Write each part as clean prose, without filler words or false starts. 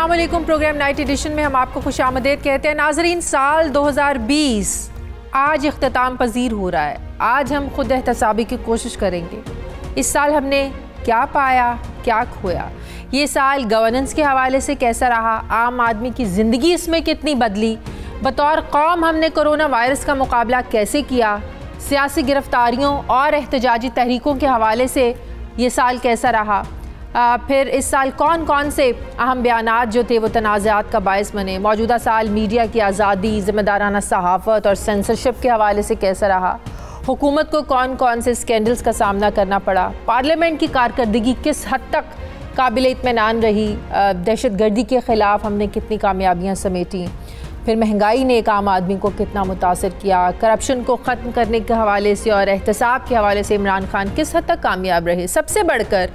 अस्सलाम वालेकुम। Programme night addition में हम आपको खुशामदीद कहते हैं। नाजरीन, साल 2020 आज इख्तिताम पजीर हो रहा है। आज हम खुद एहतसाबी की कोशिश करेंगे। इस साल हमने क्या पाया, क्या खोया, ये साल गवर्नेंस के हवाले से कैसा रहा, आम आदमी की ज़िंदगी इसमें कितनी बदली, बतौर कौम हमने कोरोना वायरस का मुकाबला कैसे किया, सियासी गिरफ्तारियों और एहतजाजी तहरीकों के हवाले से ये साल कैसा रहा, फिर इस साल कौन कौन से अहम बयानात जो थे वो तनाज़ात का बायस बने, मौजूदा साल मीडिया की आज़ादी, ज़िम्मेदाराना सहाफ़त और सेंसरशिप के हवाले से कैसा रहा, हुकूमत को कौन कौन से स्कैंडल्स का सामना करना पड़ा, पार्लियामेंट की कारकर्दगी किस हद तक काबिल इत्मीनान रही, दहशतगर्दी के ख़िलाफ़ हमने कितनी कामयाबियाँ समेटी, फिर महंगाई ने एक आम आदमी को कितना मुतासर किया, करप्शन को ख़त्म करने के हवाले से और एहतसाब के हवाले से इमरान खान किस हद तक कामयाब रहे। सबसे बढ़कर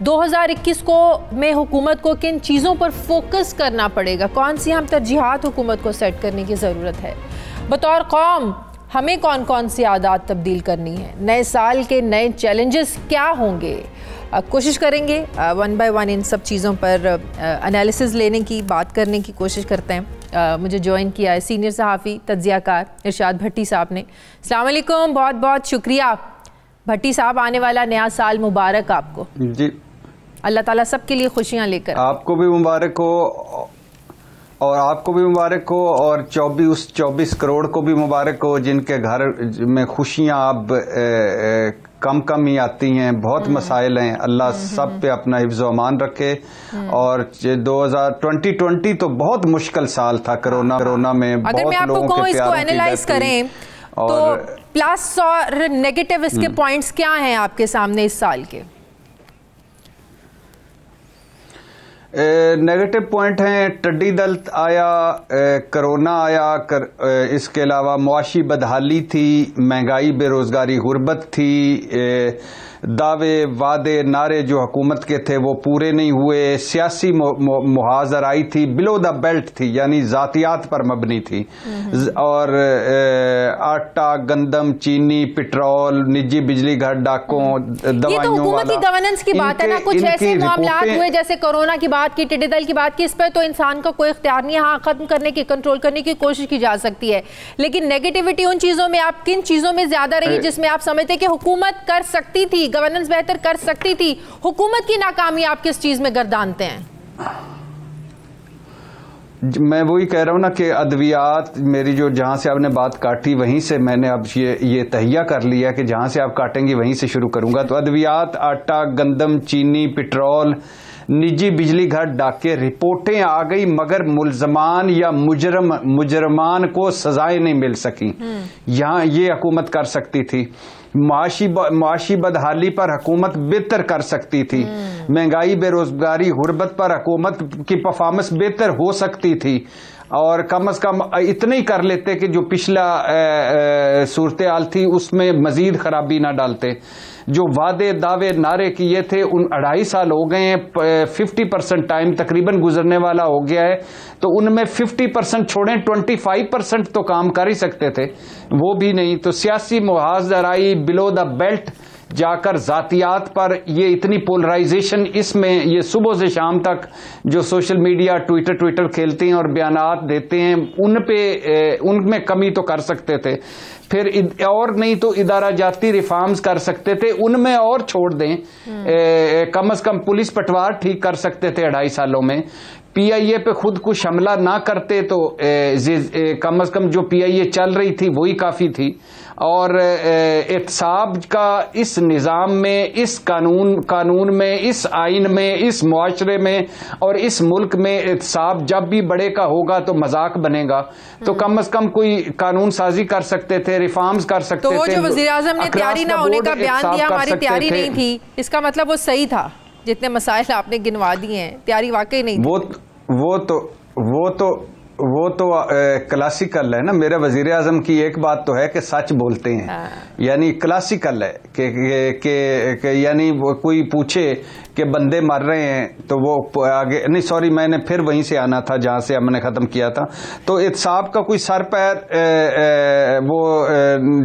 2021 को में हुकूमत को किन चीज़ों पर फोकस करना पड़ेगा, कौन सी हम तरजीहात हुकूमत को सेट करने की ज़रूरत है, बतौर कौम हमें कौन कौन सी आदत तब्दील करनी है, नए साल के नए चैलेंजेस क्या होंगे। कोशिश करेंगे वन बाय वन इन सब चीज़ों पर एनालिसिस लेने की, बात करने की कोशिश करते हैं। मुझे ज्वाइन किया है सीनियर सहाफ़ी तज्ज़ियाकार इरशाद भट्टी साहब ने। अस्सलाम वालेकुम, बहुत बहुत शुक्रिया भट्टी साहब। आने वाला नया साल मुबारक आपको जी। अल्लाह ताला सबके लिए खुशियाँ लेकर। आपको भी मुबारक हो और आपको भी मुबारक हो और 24 करोड़ को भी मुबारक हो जिनके घर में खुशियाँ अब कम कम ही आती हैं। बहुत मसाइल हैं, अल्लाह सब पे अपना हिफ्ज़ व अमान रखे। और 2020 तो बहुत मुश्किल साल था कोरोना में। अगर मैं आपको कहूँ इसको एनालाइज करें तो प्लस और नेगेटिव इसके पॉइंट्स क्या हैं आपके सामने इस साल के? नेगेटिव पॉइंट हैं, टिड्डी दल आया, कोरोना आया, इसके अलावा मुआशी बदहाली थी, महंगाई, बेरोजगारी, गुर्बत थी, दावे वादे नारे जो हुकूमत के थे वो पूरे नहीं हुए, सियासी मुहाजराई थी, बिलो द बेल्ट थी यानी जातियात पर मबनी थी। और आटा, गंदम, चीनी, पेट्रोल, निजी बिजली घर, डाकों, दवाइयों, ये तो हुकूमत की गवर्नेंस की बात है ना। कुछ ऐसे मामलात हुए जैसे कोरोना की बात की, टिड्डी दल की बात की, इस पर तो इंसान का कोई इख्तियार नहीं है। हाँ, खत्म करने की, कंट्रोल करने की कोशिश की जा सकती है, लेकिन नेगेटिविटी उन चीजों में, आप किन चीजों में ज्यादा रही जिसमें आप समझते कि हुकूमत कर सकती थी, गवर्नेंस बेहतर कर सकती थी? हुकूमत की नाकामी आप किस चीज में गर्दानते हैं? मैं वही कह रहा हूं ना कि अद्वियात, मेरी जो जहां से आपने बात काटी वहीं से मैंने अब ये तहिया कर लिया कि जहां से आप काटेंगे वहीं से शुरू करूंगा। तो अद्वियात, आटा, गंदम, चीनी, पेट्रोल, निजी बिजली घर, डाके, रिपोर्टें आ गई मगर मुल्जमान या मुजरमान को सजाएं नहीं मिल सकी। यहाँ ये हुकूमत कर सकती थी। मुआशी बदहाली पर हुकूमत बेहतर कर सकती थी। महंगाई, बेरोजगारी, गुर्बत पर हुकूमत की परफॉर्मेंस बेहतर हो सकती थी। और कम से कम इतने ही कर लेते कि जो पिछला सूरत हाल थी उसमें मजीद खराबी ना डालते। जो वादे दावे नारे किए थे उन 2.5 साल हो गए हैं, 50% टाइम तकरीबन गुजरने वाला हो गया है। तो उनमें 50% छोड़ें, 25% तो काम कर ही सकते थे, वो भी नहीं। तो सियासी मुहाजराई, बिलो द बेल्ट जाकर जातियात पर ये इतनी पोलराइजेशन, इसमें ये सुबह से शाम तक जो सोशल मीडिया ट्विटर खेलते हैं और बयानात देते हैं उन पे उनमें कमी तो कर सकते थे। फिर और नहीं तो इदारा जाती रिफॉर्म्स कर सकते थे, उनमें और छोड़ दें। कम से कम पुलिस पटवार ठीक कर सकते थे 2.5 सालों में। पीआईए पे खुद कुछ हमला ना करते तो कम से कम जो पीआईए चल रही थी वही काफी थी। और एहतसाब का इस निज़ाम में, इस कानून में, इस आइन में, इस मुआशरे में और इस मुल्क में एहतसाब जब भी बड़े का होगा तो मजाक बनेगा। तो कम से कम कोई कानून साजी कर सकते थे, रिफॉर्म्स कर सकते थे। तो वो जो वज़ीर-ए-आज़म ने तैयारी ना होने का बयान दिया, हमारी तैयारी नहीं थी, इसका मतलब वो सही था? जितने मसाइल आपने गिनवा दिए हैं, तैयारी वाकई नहीं थी। वो तो क्लासिकल है ना। मेरे वजीर आजम की एक बात तो है कि सच बोलते हैं, यानी क्लासिकल है कि यानी कोई पूछे कि बंदे मर रहे हैं तो वो आगे नहीं, सॉरी मैंने फिर वहीं से आना था जहां से हमने खत्म किया था। तो एहतसाब का कोई सर पैर, वो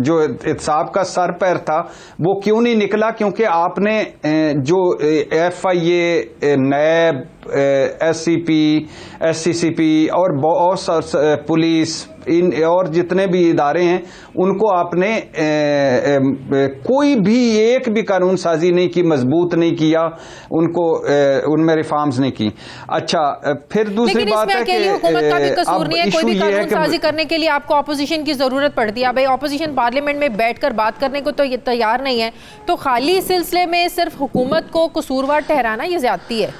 जो एहतसाब का सर पैर था वो क्यों नहीं निकला? क्योंकि आपने जो FIA, नैब, SCP, SCCP और बहुत पुलिस इन और जितने भी इदारे हैं उनको आपने कोई भी एक भी कानून साजी नहीं की, मजबूत नहीं किया, उनको उनमें रिफॉर्म्स नहीं की। अच्छा, फिर दूसरी बात है कि हुकूमत का भी कसूर नहीं है, कोई भी कानून साजी करने के लिए आपको ऑपोजिशन की जरूरत पड़ती है। भाई ऑपोजिशन पार्लियामेंट में बैठकर बात करने को तो तैयार नहीं है, तो खाली इस सिलसिले में सिर्फ हुकूमत को कसूरवार ठहराना ये ज्यादती है।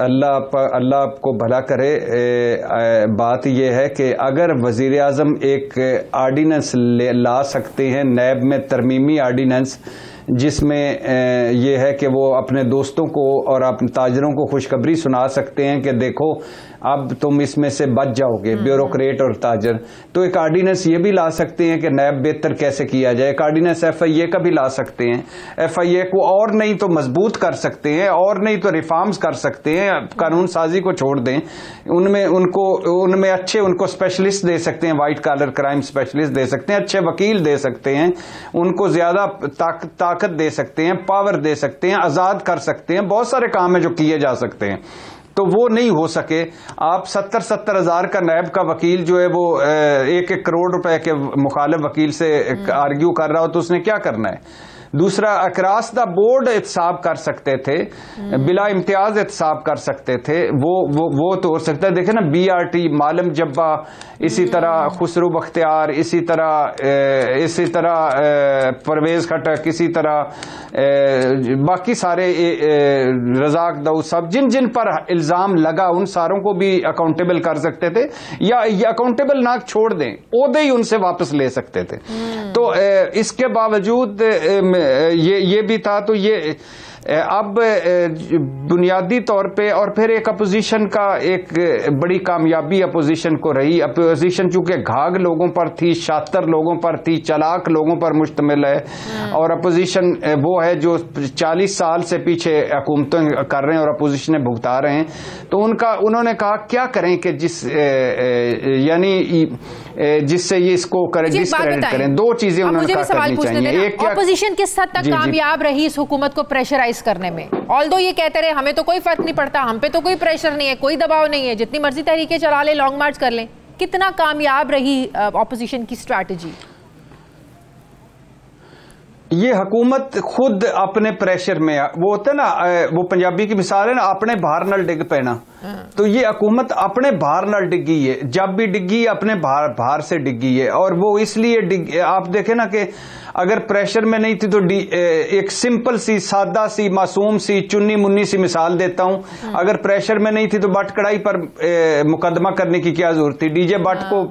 अल्लाह आपको भला करे। बात यह है कि अगर वजीर आज़म एक आर्डिनेंस ला सकते हैं, नैब में तरमीमी आर्डिनेंस, जिसमें यह है कि वो अपने दोस्तों को और अपने ताजरों को खुशखबरी सुना सकते हैं कि देखो अब तुम इसमें से बच जाओगे, ब्यूरोक्रेट और ताजर, तो एक आर्डिनेंस ये भी ला सकते हैं कि नैब बेहतर कैसे किया जाए। एक आर्डिनेंस FIA का भी ला सकते हैं, FIA को और नहीं तो मजबूत कर सकते हैं, और नहीं तो रिफॉर्म्स कर सकते हैं, कानून साजी को छोड़ दें, उनमें अच्छे उनको स्पेशलिस्ट दे सकते हैं, वाइट कॉलर क्राइम स्पेशलिस्ट दे सकते हैं, अच्छे वकील दे सकते हैं, उनको ज्यादा ताकत दे सकते हैं, पावर दे सकते हैं, आजाद कर सकते हैं। बहुत सारे काम है जो किए जा सकते हैं, तो वो नहीं हो सके। आप 70-70 हजार का नैब का वकील जो है वो 1-1 करोड़ रुपए के मुखालिफ वकील से आर्ग्यू कर रहा हो तो उसने क्या करना है। दूसरा, अक्रॉस द बोर्ड एहतसाब कर सकते थे, बिला इम्तियाज एहतसाब कर सकते थे, वो तो हो सकता है। देखे ना, BRT, मालम जब्बा, इसी तरह खुसरू बख्तियार, इसी तरह परवेज खटक, इसी तरह बाकी सारे रजाक दाऊद साहब, जिन जिन पर इल्जाम लगा उन सारों को भी अकाउंटेबल कर सकते थे, या अकाउंटेबल ना छोड़ दें, ओहदे ही उनसे वापस ले सकते थे। तो इसके बावजूद ये भी था। तो ये अब बुनियादी तौर पे, और फिर एक अपोजिशन का एक बड़ी कामयाबी अपोजिशन को रही। अपोजिशन चूंकि घाग लोगों पर थी, शातिर लोगों पर थी, चालाक लोगों पर मुश्तमिल है, और अपोजिशन वो है जो 40 साल से पीछे हुकूमतें कर रहे हैं और अपोजिशन भुगता रहे हैं। तो उन्होंने कहा क्या करें कि जिससे ये इसको करें, डिस्क्रेडिट करें। दो चीजें उन्होंने कहा करनी चाहिए। एक, अपोजिशन किस हद तक कामयाब रही इस हुकूमत को प्रेशराइज करने में? ऑल्दो ये कहते रहे हमें तो कोई फर्क नहीं पड़ता, हम पे तो कोई प्रेशर नहीं है, कोई दबाव नहीं है, जितनी मर्जी तहरीकें चला ले, लॉन्ग मार्च कर लें। कितना कामयाब रही ऑपोजिशन की स्ट्रैटेजी? ये हुकूमत खुद अपने प्रेशर में, वो होता है ना, वो पंजाबी की मिसाल है ना, अपने बाहर नल डिग पैना। तो ये हुकूमत अपने बाहर नल डिगी है, जब भी डिगी अपने बाहर से डिगी है। और वो इसलिए आप देखें ना कि अगर प्रेशर में नहीं थी तो एक सिंपल सी, सादा सी, मासूम सी, चुन्नी मुन्नी सी मिसाल देता हूं। अगर प्रेशर में नहीं थी तो बट कड़ाई पर मुकदमा करने की क्या जरूरत थी, डीजे बट को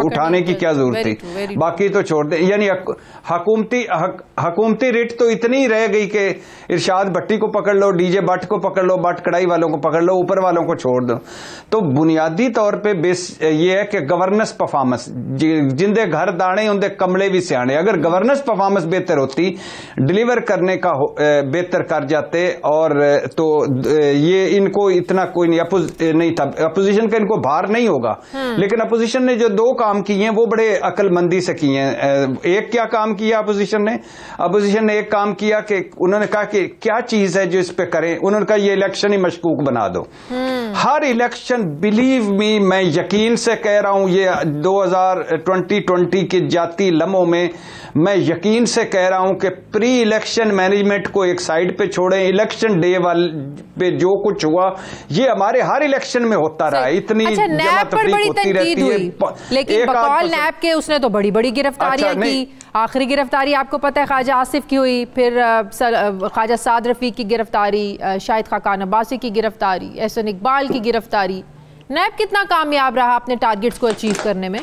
उठाने की क्या जरूरत थी, बाकी तो छोड़ दे। यानी हुकूमती रिट तो इतनी रह गई कि इरशाद भट्टी को पकड़ लो, डीजे बट को पकड़ लो, बट कड़ाई वालों को पकड़ लो, ऊपर वालों को छोड़ दो। तो बुनियादी तौर पे बेस ये है कि गवर्नेंस परफॉर्मेंस, जिंदे घर दाने उनके कमले भी सियाने। अगर गवर्नेंस परफॉर्मेंस बेहतर होती, डिलीवर करने का बेहतर कर जाते, और तो ये इनको इतना कोई नहीं था। अपोजिशन का इनको भार नहीं होगा। लेकिन अपोजिशन ने जो 2 काम किए हैं वो बड़े अक्लमंदी से किए हैं। एक क्या काम किया अपोजिशन ने एक काम किया कि उन्होंने कहा कि क्या चीज है जो इस पे करें। उन्होंने कहा ये इलेक्शन ही मशकूक बना दो। हर इलेक्शन, बिलीव मी, मैं यकीन से कह रहा हूं, ये 2020 के जाती लम्हों में मैं यकीन से कह रहा हूं कि प्री इलेक्शन मैनेजमेंट को एक साइड पे छोड़ें, इलेक्शन डे वाले पे जो कुछ हुआ ये हमारे हर इलेक्शन में होता रहा है। इतनी जमा तफरीक होती रहती है, लेकिन बकौल नैब के उसने तो बड़ी बड़ी गिरफ्तारियां की। आखिरी गिरफ्तारी आपको पता है ख्वाजा आसिफ की हुई, फिर ख्वाजा साद रफीक की गिरफ्तारी, शाहिद खाकान अब्बासी की गिरफ्तारी, एहसन इकबाल की गिरफ्तारी। नैब कितना कामयाब रहा अपने टारगेट्स को अचीव करने में?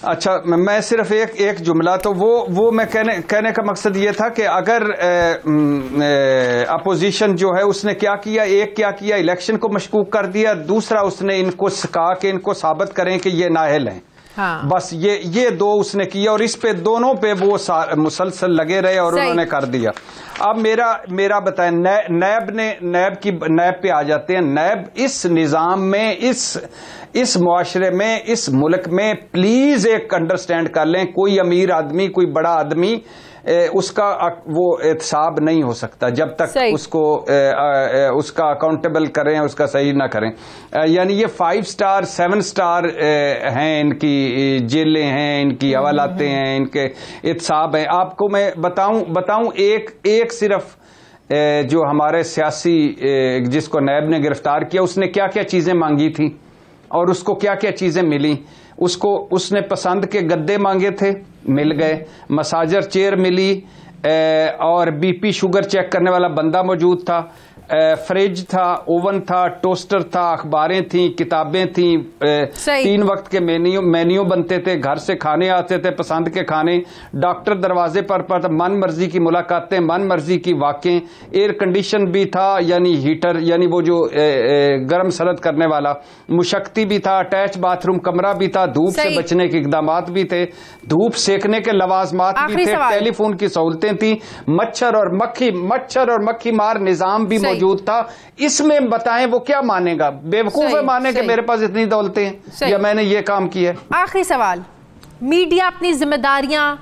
अच्छा, मैं सिर्फ एक जुमला, तो वो मैं कहने का मकसद ये था कि अगर अपोजिशन जो है उसने क्या किया, इलेक्शन को मशकूक कर दिया। दूसरा, उसने इनको सिखा के इनको साबित करें कि ये नाअहल हैं। हाँ। बस ये 2 उसने किया, और इस पे दोनों पे वो मुसलसल लगे रहे और उन्होंने कर दिया। अब मेरा बताएं, नैब पे आ जाते हैं। नैब इस निजाम में, इस मुआशरे में, इस मुल्क में, प्लीज एक अंडरस्टैंड कर लें, कोई अमीर आदमी, कोई बड़ा आदमी उसका वो एहतसाब नहीं हो सकता जब तक उसको उसका अकाउंटेबल करें, उसका सही ना करें। यानी ये 5 स्टार 7 स्टार हैं, इनकी जेलें हैं, इनकी हवालातें हैं, इनके एहतसाब हैं। आपको मैं बताऊं एक सिर्फ जो हमारे सियासी जिसको नैब ने गिरफ्तार किया, उसने क्या क्या चीजें मांगी थी और उसको क्या क्या चीजें मिली। उसने पसंद के गद्दे मांगे थे, मिल गए। मसाजर चेयर मिली और बीपी शुगर चेक करने वाला बंदा मौजूद था। फ्रिज था, ओवन था, टोस्टर था, अखबारें थी, किताबें थी, 3 वक्त के मेन्यू बनते थे, घर से खाने आते थे, पसंद के खाने, डॉक्टर दरवाजे पर मन मर्जी की मुलाकातें, मन मर्जी की वाकें, एयर कंडीशन भी था, यानी हीटर, यानी वो जो गर्म सर्द करने वाला, मुशक्ति भी था, अटैच बाथरूम कमरा भी था, धूप से बचने के इकदाम भी थे, धूप सेकने के लवाजमात भी थे, टेलीफोन की सहूलतें थी, मच्छर और मक्खी मार निजाम भी मौजूद था। इसमें बताएं वो क्या मानेगा? बेवकूफ है माने कि मेरे पास इतनी दौलतें हैं या मैंने ये काम किया है। आखिरी सवाल, मीडिया अपनी जिम्मेदारियां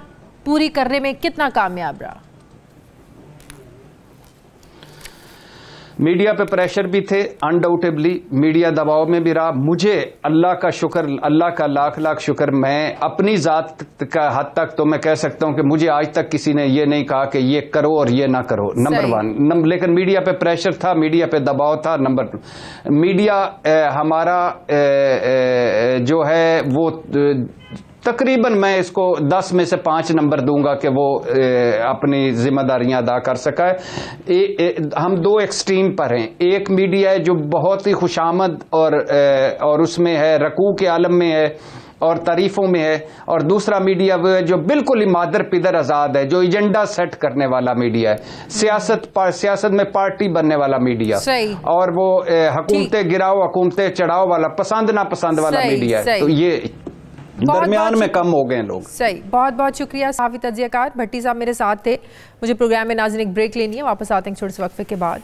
पूरी करने में कितना कामयाब रहा? मीडिया पे प्रेशर भी थे, अनडाउटेबली मीडिया दबाव में भी रहा। मुझे अल्लाह का शुक्र, अल्लाह का लाख लाख शुक्र, मैं अपनी जात का हद तक तो मैं कह सकता हूं कि मुझे आज तक किसी ने ये नहीं कहा कि ये करो और ये ना करो, नंबर 1। लेकिन मीडिया पे प्रेशर था, मीडिया पे दबाव था, नंबर 2। मीडिया हमारा जो है वो तकरीबन मैं इसको 10 में से 5 नंबर दूंगा कि वो अपनी जिम्मेदारियां अदा कर सका है। हम 2 एक्सट्रीम पर हैं। एक मीडिया है जो बहुत ही खुशामद और उसमें है, रकू के आलम में है और तारीफों में है, और दूसरा मीडिया वो है जो बिल्कुल ही मादर पिदर आजाद है, जो एजेंडा सेट करने वाला मीडिया है, सियासत में पार्टी बनने वाला मीडिया, और वो हुकूमतें गिराओ हुकूमतें चढ़ाओ वाला, पसंद ना पसंद वाला मीडिया है। तो ये दरमियान में कम हो गए लोग। सही, बहुत बहुत शुक्रिया सहाफ़ी तज्ज़ियाकार भट्टी साहब मेरे साथ थे। मुझे प्रोग्राम में नाज़रीन एक ब्रेक लेनी है, वापस आते हैं छोटे से वक्फे के बाद।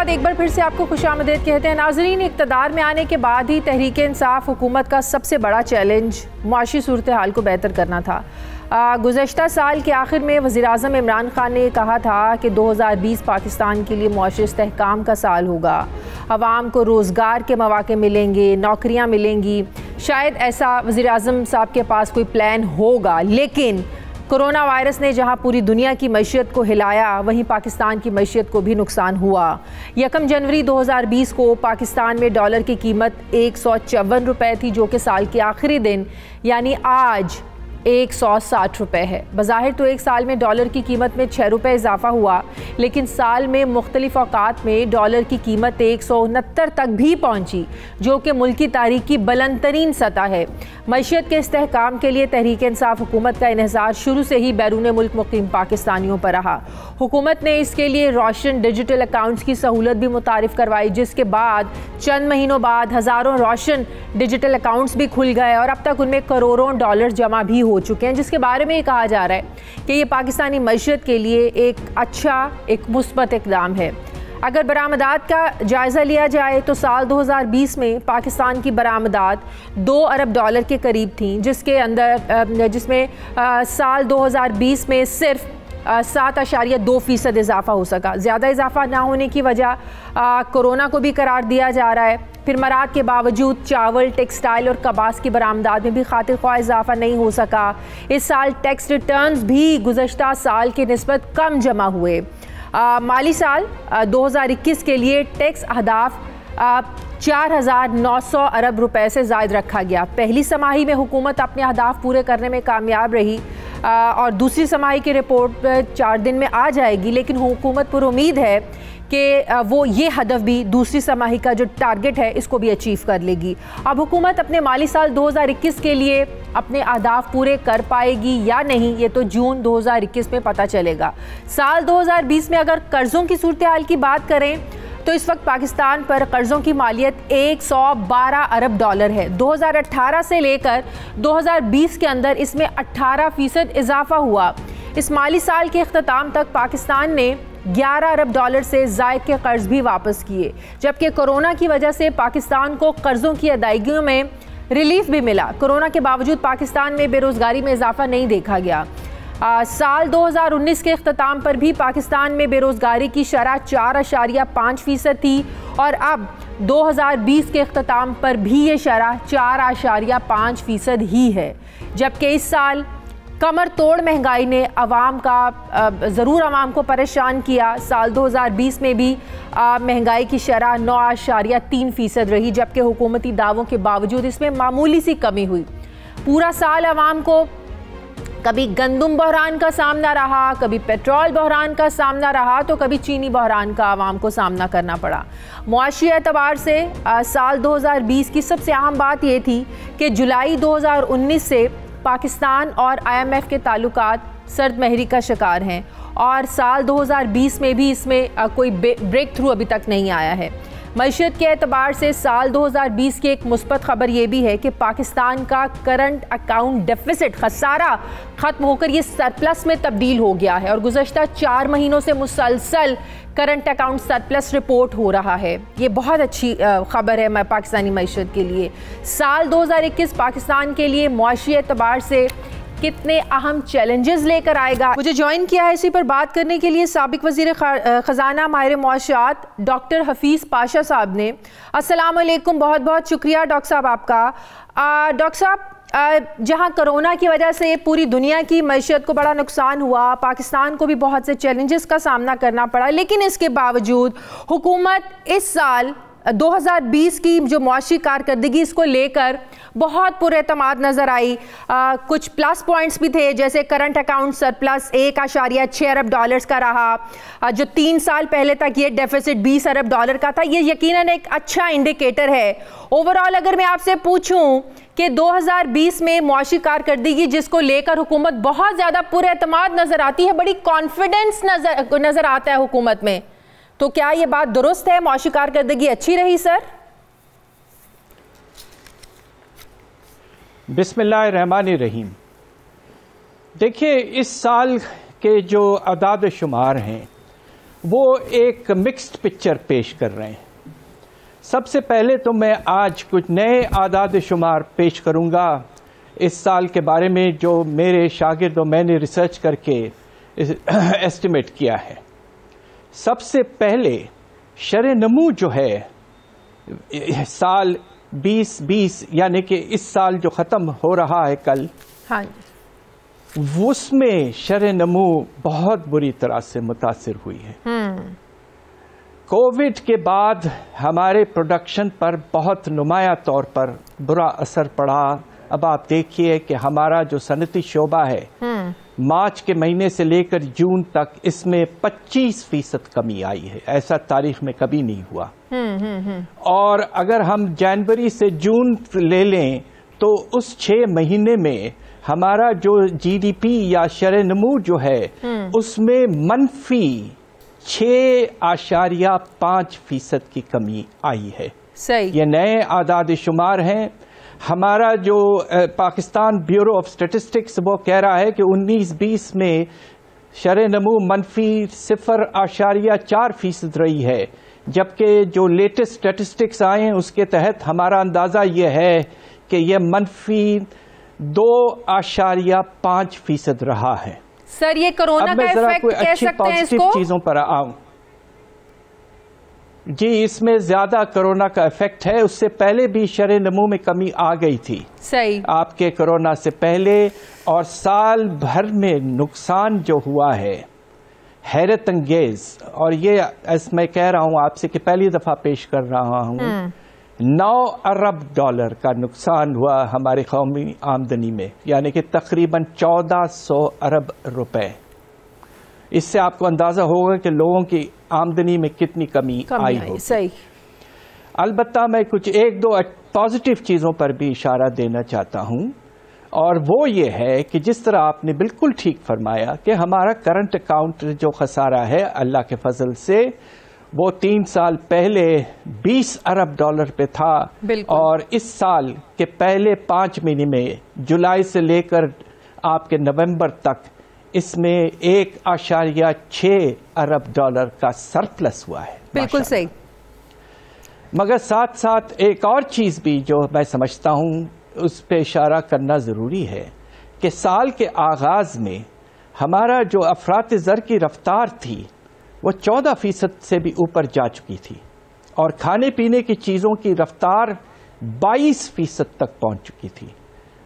एक बार फिर से आपको खुशामदीद कहते हैं। नाज़रीन, इक़्तिदार में आने के बाद ही तहरीक इंसाफ हुकूमत का सबसे बड़ा चैलेंज मुआशी सूरत हाल को बेहतर करना था। गुज़श्ता साल के आखिर में वज़ीर-ए-आज़म इमरान खान ने कहा था कि 2020 पाकिस्तान के लिए मुआशी इस्तेहकाम का साल होगा, अवाम को रोज़गार के मौक़े मिलेंगे, नौकरियाँ मिलेंगी। शायद ऐसा वज़ीर-ए-आज़म साहब के पास कोई प्लान होगा, लेकिन कोरोना वायरस ने जहां पूरी दुनिया की मईशत को हिलाया, वहीं पाकिस्तान की मईशत को भी नुकसान हुआ। 1 जनवरी 2020 को पाकिस्तान में डॉलर की कीमत 154 रुपये थी, जो कि साल के आखिरी दिन यानी आज 160 रुपये है। बज़ाहिर तो एक साल में डॉलर की कीमत में 6 रुपये इजाफा हुआ, लेकिन साल में मुख्तलिफ औकात में डॉलर की कीमत 169 तक भी पहुंची, जो कि मुल्क की तारीख की बुलंद तरीन सतह है। मईशत के इस्तेहकाम के लिए तहरीक इंसाफ हुकूमत का इन्हिसार शुरू से ही बैरून मुल्क मुक़ीम पाकिस्तानियों पर रहा। हुकूमत ने इसके लिए रोशन डिजिटल अकाउंट्स की सहूलत भी मुतारिफ करवाई, जिसके बाद चंद महीनों बाद हज़ारों रोशन डिजिटल अकाउंट्स भी खुल गए और अब तक उनमें करोड़ों डॉलर जमा भी हो चुके हैं, जिसके बारे में कहा जा रहा है कि ये पाकिस्तानी मईशत के लिए एक अच्छा, एक मुस्बत इक़दाम है। अगर बरामदात का जायज़ा लिया जाए तो साल 2020 में पाकिस्तान की बरामदात 2 अरब डॉलर के करीब थी, जिसमें साल 2020 में सिर्फ 7.2% इजाफा हो सका। ज़्यादा इजाफा ना होने की वजह कोरोना को भी करार दिया जा रहा है। फिर मराद के बावजूद चावल, टेक्सटाइल और कपास की बरामदात में भी खातिर ख्वाह इजाफा नहीं हो सका। इस साल टैक्स रिटर्न्स भी गुज़श्ता साल की निस्बत कम जमा हुए। माली साल 2021 के लिए टैक्स अहदाफ 4,900 अरब रुपए से ज़ायद रखा गया। पहली समाही में हुकूमत अपने अहदाफ पूरे करने में कामयाब रही और दूसरी समाही की रिपोर्ट 4 दिन में आ जाएगी, लेकिन हुकूमत पर उम्मीद है कि वो ये हदफ भी, दूसरी समाही का जो टारगेट है, इसको भी अचीव कर लेगी। अब हुकूमत अपने माली साल 2021 के लिए अपने अहदाफ पूरे कर पाएगी या नहीं, ये तो जून 2021 में पता चलेगा। साल 2020 में अगर कर्ज़ों की सूरत हाल की बात करें तो इस वक्त पाकिस्तान पर कर्ज़ों की मालियत 112 अरब डॉलर है। 2018 से लेकर 2020 के अंदर इसमें 18% इजाफा हुआ। इस माली साल के अख्ताम तक पाकिस्तान ने 11 अरब डॉलर से ज़ायद के कर्ज भी वापस किए, जबकि कोरोना की वजह से पाकिस्तान को कर्ज़ों की अदायगियों में रिलीफ भी मिला। कोरोना के बावजूद पाकिस्तान में बेरोज़गारी में इजाफा नहीं देखा गया। साल 2019 के अख्ताम पर भी पाकिस्तान में बेरोज़गारी की शरह 4.5% थी और अब 2020 के अख्ताम पर भी ये शरह 4.5% ही है, जबकि इस साल कमर तोड़ महंगाई ने ज़रूर आवाम को परेशान किया। साल 2020 में भी महंगाई की शरह 9.3% रही, जबकि हुकूमती दावों के बावजूद इसमें मामूली सी कमी हुई। पूरा साल आवाम को कभी गंदम बहरान का सामना रहा, कभी पेट्रोल बहरान का सामना रहा, तो कभी चीनी बहरान का आवाम को सामना करना पड़ा। मुआशी एतबार से साल 2020 की सबसे अहम बात यह थी कि जुलाई 2019 से पाकिस्तान और IMF के ताल्लुकात सर्द महरी का शिकार हैं और साल 2020 में भी इसमें कोई ब्रेक थ्रू अभी तक नहीं आया है। मईशत के एतबार से साल 2020 की एक मुस्बत खबर ये भी है कि पाकिस्तान का करंट अकाउंट डेफिसिट खसारा ख़त्म होकर ये सरप्लस में तब्दील हो गया है और गुज़श्ता 4 महीनों से मुसलसल करंट अकाउंट सरप्लस रिपोर्ट हो रहा है। ये बहुत अच्छी खबर है पाकिस्तानी मईशत के लिए। साल 2021 पाकिस्तान के लिए मुआशी एतबार से कितने अहम चैलेंजेस लेकर आएगा, मुझे ज्वाइन किया है इसी पर बात करने के लिए साबिक वज़ीर ख़ज़ाना माहिर मुआशियात डॉक्टर हफीज़ पाशा साहब ने। अस्सलाम वालेकुम, बहुत बहुत शुक्रिया डॉक्टर साहब आपका। डॉक्टर साहब, जहां कोरोना की वजह से पूरी दुनिया की मईशत को बड़ा नुकसान हुआ, पाकिस्तान को भी बहुत से चैलेंजेस का सामना करना पड़ा, लेकिन इसके बावजूद हुकूमत इस साल 2020 की जो मुआशी कारकर्दगी इसको लेकर बहुत पुरएतमाद नज़र आई। कुछ प्लस पॉइंट्स भी थे, जैसे करंट अकाउंट सरप्लस 1.6 अरब डॉलर्स का रहा, जो 3 साल पहले तक ये डेफिसिट 20 अरब डॉलर का था। ये यकीनन एक अच्छा इंडिकेटर है। ओवरऑल अगर मैं आपसे पूछूं कि 2020 में मुआशी कारकर्दगी जिसको लेकर हुकूमत बहुत ज़्यादा पुरएतमाद नज़र आती है, बड़ी कॉन्फिडेंस नज़र आता है हुकूमत में, तो क्या ये बात दुरुस्त है? मुआशी कारकर्दगी अच्छी रही सर? बिस्मिल्लाहिर्रहमानिर्रहीम। देखिए, इस साल के जो अदाद शुमार हैं वो एक मिक्स्ड पिक्चर पेश कर रहे हैं। सबसे पहले तो मैं आज कुछ नए आदाद शुमार पेश करूंगा इस साल के बारे में, जो मेरे शागिर्द और मैंने रिसर्च करके एस्टिमेट किया है। सबसे पहले शरह नमू जो है साल 2020 यानी कि इस साल जो ख़त्म हो रहा है कल, हाँ, उसमें शरह नमू बहुत बुरी तरह से मुतासिर हुई है। कोविड के बाद हमारे प्रोडक्शन पर बहुत नुमाया तौर पर बुरा असर पड़ा। अब आप देखिए कि हमारा जो सनती शोबा है, मार्च के महीने से लेकर जून तक इसमें 25% कमी आई है। ऐसा तारीख में कभी नहीं हुआ। और अगर हम जनवरी से जून ले लें तो उस 6 महीने में हमारा जो GDP या शरह नमू जो है उसमें मनफी 6.5% की कमी आई है। सही। ये नए आदाद शुमार हैं। हमारा जो पाकिस्तान ब्यूरो ऑफ स्टैटिस्टिक्स वो कह रहा है कि 19-20 में शरह नमू मनफी 0.4% रही है, जबकि जो लेटेस्ट स्टैटिस्टिक्स आए हैं उसके तहत हमारा अंदाज़ा ये है कि यह मनफी 2.5% रहा है। सर, ये कोरोना का इफेक्ट कह सकते हैं इसको? चीज़ों पर आऊँ जी, इसमें ज्यादा कोरोना का इफेक्ट है। उससे पहले भी शरह नमू में कमी आ गई थी। सही। आपके कोरोना से पहले, और साल भर में नुकसान जो हुआ है हैरत अंगेज। और ये मैं कह रहा हूं आपसे कि पहली दफा पेश कर रहा हूं, 9 अरब डॉलर का नुकसान हुआ हमारे कौमी आमदनी में, यानी कि तकरीबन 1400 अरब रुपए। इससे आपको अंदाजा होगा कि लोगों की आमदनी में कितनी कमी आई होगी। सही। अलबत्ता मैं कुछ 1-2 पॉजिटिव चीज़ों पर भी इशारा देना चाहता हूं, और वो ये है कि जिस तरह आपने बिल्कुल ठीक फरमाया कि हमारा करंट अकाउंट जो खसारा है अल्लाह के फजल से वो 3 साल पहले 20 अरब डॉलर पे था, और इस साल के पहले 5 महीने में, जुलाई से लेकर आपके नवंबर तक, इसमें 1.6 अरब डॉलर का सरप्लस हुआ है। बिल्कुल सही। मगर साथ साथ एक और चीज़ भी जो मैं समझता हूँ उस पे इशारा करना ज़रूरी है कि साल के आगाज़ में हमारा जो अफरात ज़र की रफ्तार थी वो 14% से भी ऊपर जा चुकी थी, और खाने पीने की चीज़ों की रफ्तार 22% तक पहुँच चुकी थी।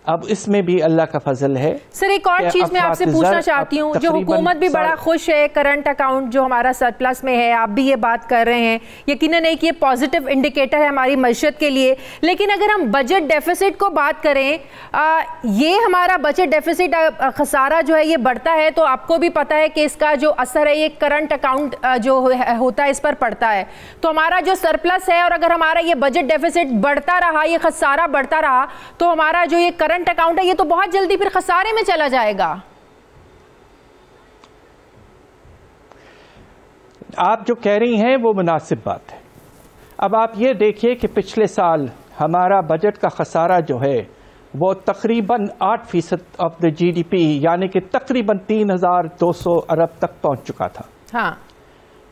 अब इसमें भी अल्लाह का फजल है। सर एक और चीज मैं आपसे पूछना चाहती हूँ, जो हुकूमत भी बड़ा खुश है, करंट अकाउंट जो हमारा सरप्लस में है, आप भी ये बात कर रहे हैं, यकीनन एक ये पॉजिटिव इंडिकेटर है हमारी मईशत के लिए। लेकिन अगर हम बजट डेफिसिट को बात करें, ये हमारा बजट डेफिसिट खसारा जो है ये बढ़ता है, तो आपको भी पता है कि इसका जो असर है ये करंट अकाउंट जो होता है इस पर पड़ता है। तो हमारा जो सरप्लस है, और अगर हमारा ये बजट डेफिसिट बढ़ता रहा, ये खसारा बढ़ता रहा, तो हमारा जो ये करंट अकाउंट है ये तो बहुत जल्दी फिर खसारे में चला जाएगा। आप जो कह रही हैं वो मुनासिब बात है। अब आप ये देखिए कि पिछले साल हमारा बजट का खसारा जो है वो तकरीबन 8% ऑफ द जीडीपी, यानी कि तकरीबन 3,200 अरब तक पहुंच चुका था। हाँ।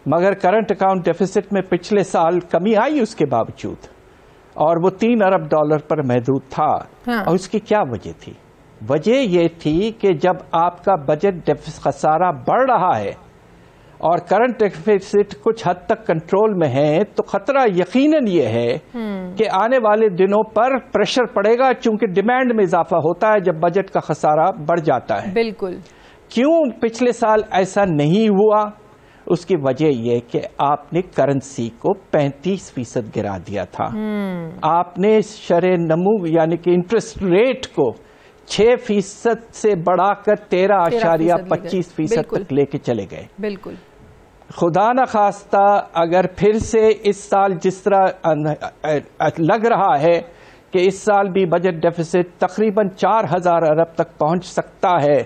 मगर करंट अकाउंट डेफिसिट में पिछले साल कमी आई उसके बावजूद, और वो 3 अरब डॉलर पर महदूद था। हाँ। और उसकी क्या वजह थी? वजह ये थी कि जब आपका बजट खसारा बढ़ रहा है और करंट डेफिसिट कुछ हद तक कंट्रोल में है, तो खतरा यकीनन ये है कि आने वाले दिनों पर प्रेशर पड़ेगा, चूंकि डिमांड में इजाफा होता है जब बजट का खसारा बढ़ जाता है। बिल्कुल। क्यों पिछले साल ऐसा नहीं हुआ? उसकी वजह यह कि आपने करेंसी को 35% गिरा दिया था। आपने शरे नमू यानी कि इंटरेस्ट रेट को 6% से बढ़ाकर 13.25% तक लेके चले गए। बिल्कुल। खुदा न खास्ता अगर फिर से इस साल जिस तरह लग रहा है कि इस साल भी बजट डेफिसिट तकरीबन 4,000 अरब तक पहुंच सकता है,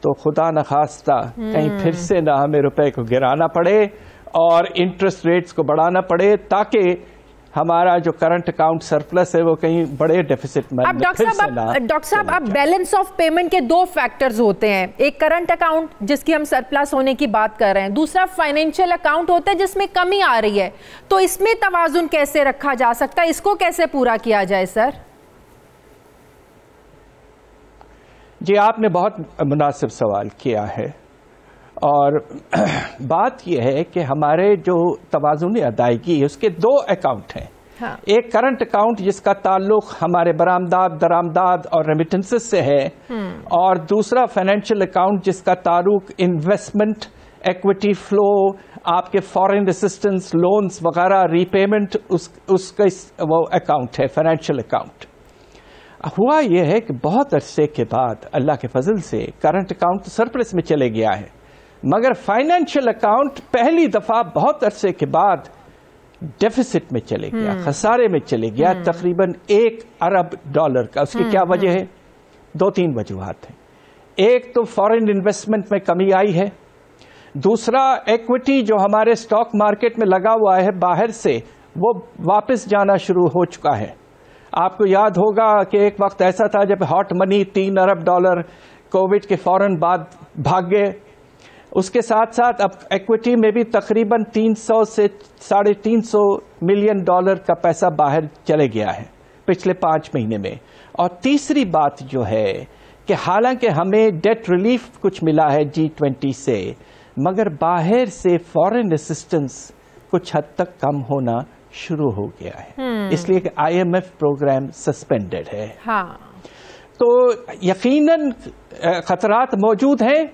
तो खुदा न खास्ता कहीं फिर से ना हमें रुपए को गिराना पड़े और इंटरेस्ट रेट्स को बढ़ाना पड़े, ताकि हमारा जो करंट अकाउंट सरप्लस है वो कहीं बड़े डेफिसिट में। अब डॉक्टर साहब अब बैलेंस ऑफ पेमेंट के 2 फैक्टर्स होते हैं, एक करंट अकाउंट जिसकी हम सरप्लस होने की बात कर रहे हैं, दूसरा फाइनेंशियल अकाउंट होता है जिसमें कमी आ रही है। तो इसमें तवाजुन कैसे रखा जा सकता है, इसको कैसे पूरा किया जाए सर? जी, आपने बहुत मुनासिब सवाल किया है, और बात यह है कि हमारे जो तवाज़ुन अदायगी है उसके 2 अकाउंट हैं। हाँ। एक करंट अकाउंट जिसका ताल्लुक हमारे बरामदाद, दरामदाद और रेमिटेंसेस से है, और दूसरा फाइनेंशियल अकाउंट जिसका ताल्लुक इन्वेस्टमेंट, इक्विटी फ्लो, आपके फॉरेन असिस्टेंस, लोन्स वगैरह, रीपेमेंट, उसका वो अकाउंट है, फाइनेंशियल अकाउंट। हुआ यह है कि बहुत अरसे के बाद अल्लाह के फजल से करंट अकाउंट सरप्लस में चले गया है, मगर फाइनेंशियल अकाउंट पहली दफा बहुत अरसे के बाद डेफिसिट में चले गया, खसारे में चले गया, तकरीबन 1 अरब डॉलर का। उसकी क्या वजह है? 2-3 वजूहात हैं। एक तो फॉरेन इन्वेस्टमेंट में कमी आई है, दूसरा इक्विटी जो हमारे स्टॉक मार्केट में लगा हुआ है बाहर से, वो वापस जाना शुरू हो चुका है। आपको याद होगा कि एक वक्त ऐसा था जब हॉट मनी 3 अरब डॉलर कोविड के फौरन बाद भाग गए। उसके साथ साथ अब इक्विटी में भी तकरीबन 300 से 350 मिलियन डॉलर का पैसा बाहर चले गया है पिछले 5 महीने में। और तीसरी बात जो है कि हालांकि हमें डेट रिलीफ कुछ मिला है G20 से, मगर बाहर से फॉरेन असिस्टेंस कुछ हद तक कम होना शुरू हो गया है, इसलिए कि IMF प्रोग्राम सस्पेंडेड है। हाँ। तो यकीनन खतरात मौजूद हैं,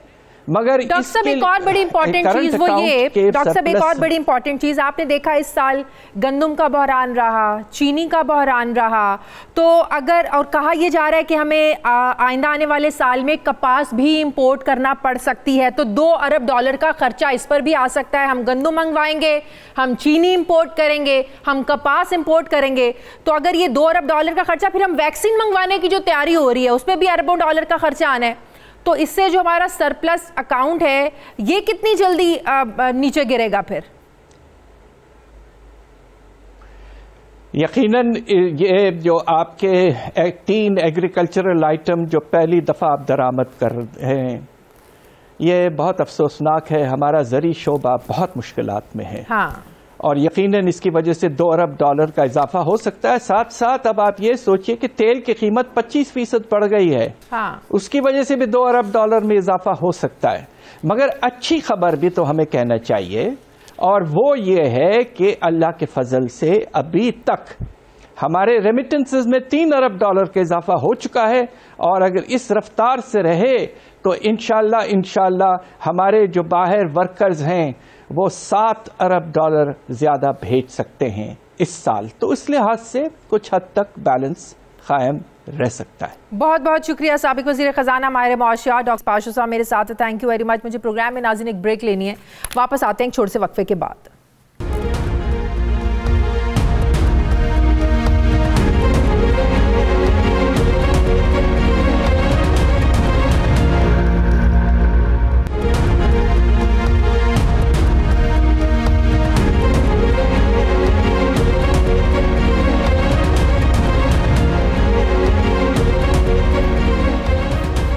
मगर डॉक्टर साहब एक और बड़ी इंपॉर्टेंट चीज वो ये, डॉक्टर साहब एक और बड़ी इंपॉर्टेंट चीज आपने देखा इस साल गंदम का बहरान रहा, चीनी का बहरान रहा, तो अगर और कहा यह जा रहा है कि हमें आइंदा आने वाले साल में कपास भी इंपोर्ट करना पड़ सकती है, तो 2 अरब डॉलर का खर्चा इस पर भी आ सकता है। हम गंदम मंगवाएंगे, हम चीनी इंपोर्ट करेंगे, हम कपास इंपोर्ट करेंगे, तो अगर ये 2 अरब डॉलर का खर्चा, फिर हम वैक्सीन मंगवाने की जो तैयारी हो रही है उस पर भी अरबों डॉलर का खर्चा आना है, तो इससे जो हमारा सरप्लस अकाउंट है ये कितनी जल्दी नीचे गिरेगा फिर? यकीनन ये जो आपके 3 एग्रीकल्चरल आइटम जो पहली दफ़ा आप दरामद कर रहे हैं, ये बहुत अफसोसनाक है। हमारा ज़री शोबा बहुत मुश्किलात में है। हाँ। और यकीनन इसकी वजह से $2 अरब का इजाफा हो सकता है। साथ साथ अब आप ये सोचिए कि तेल की कीमत 25% बढ़ गई है। हाँ। उसकी वजह से भी $2 अरब में इजाफा हो सकता है। मगर अच्छी खबर भी तो हमें कहना चाहिए, और वो ये है कि अल्लाह के फजल से अभी तक हमारे रेमिटेंसेस में $3 अरब का इजाफा हो चुका है। और अगर इस रफ्तार से रहे तो इंशाल्लाह हमारे जो बाहर वर्कर्स हैं वो $7 अरब ज्यादा भेज सकते हैं इस साल। तो इस लिहाज से कुछ हद तक बैलेंस कायम रह सकता है। बहुत बहुत शुक्रिया साबिक वज़ीर ख़जाना माहिर मुआशियात डॉक्टर पाशा साहब मेरे साथ है। Thank you very much. मुझे प्रोग्राम में नाज़रीन एक ब्रेक लेनी है, वापस आते हैं एक छोटे से वक्फे के बाद।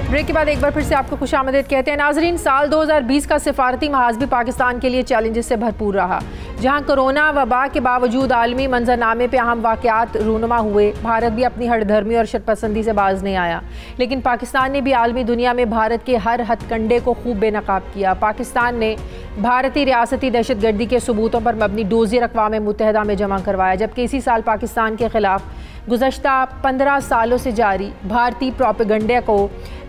ब्रेक के बाद एक बार फिर से आपको खुशामदीद कहते हैं। नाजरीन, साल 2020 का सिफारती महाज भी पाकिस्तान के लिए चैलेंजेस से भरपूर रहा। जहां कोरोना वबा के बावजूद आलमी मंजरनामे पे अहम वाक़यात रूनुमा हुए, भारत भी अपनी हठधर्मी और शरपसंदी से बाज नहीं आया। लेकिन पाकिस्तान ने भी आलमी दुनिया में भारत के हर हथकंडे को खूब बेनकाब किया। पाकिस्तान ने भारतीय रियासती दहशतगर्दी के सबूतों पर मबनी डोजियर अक़वाम मुत्तहिदा में जमा करवाया, जबकि इसी साल पाकिस्तान के खिलाफ गुज़श्ता 15 सालों से जारी भारतीय प्रोपेगंडे को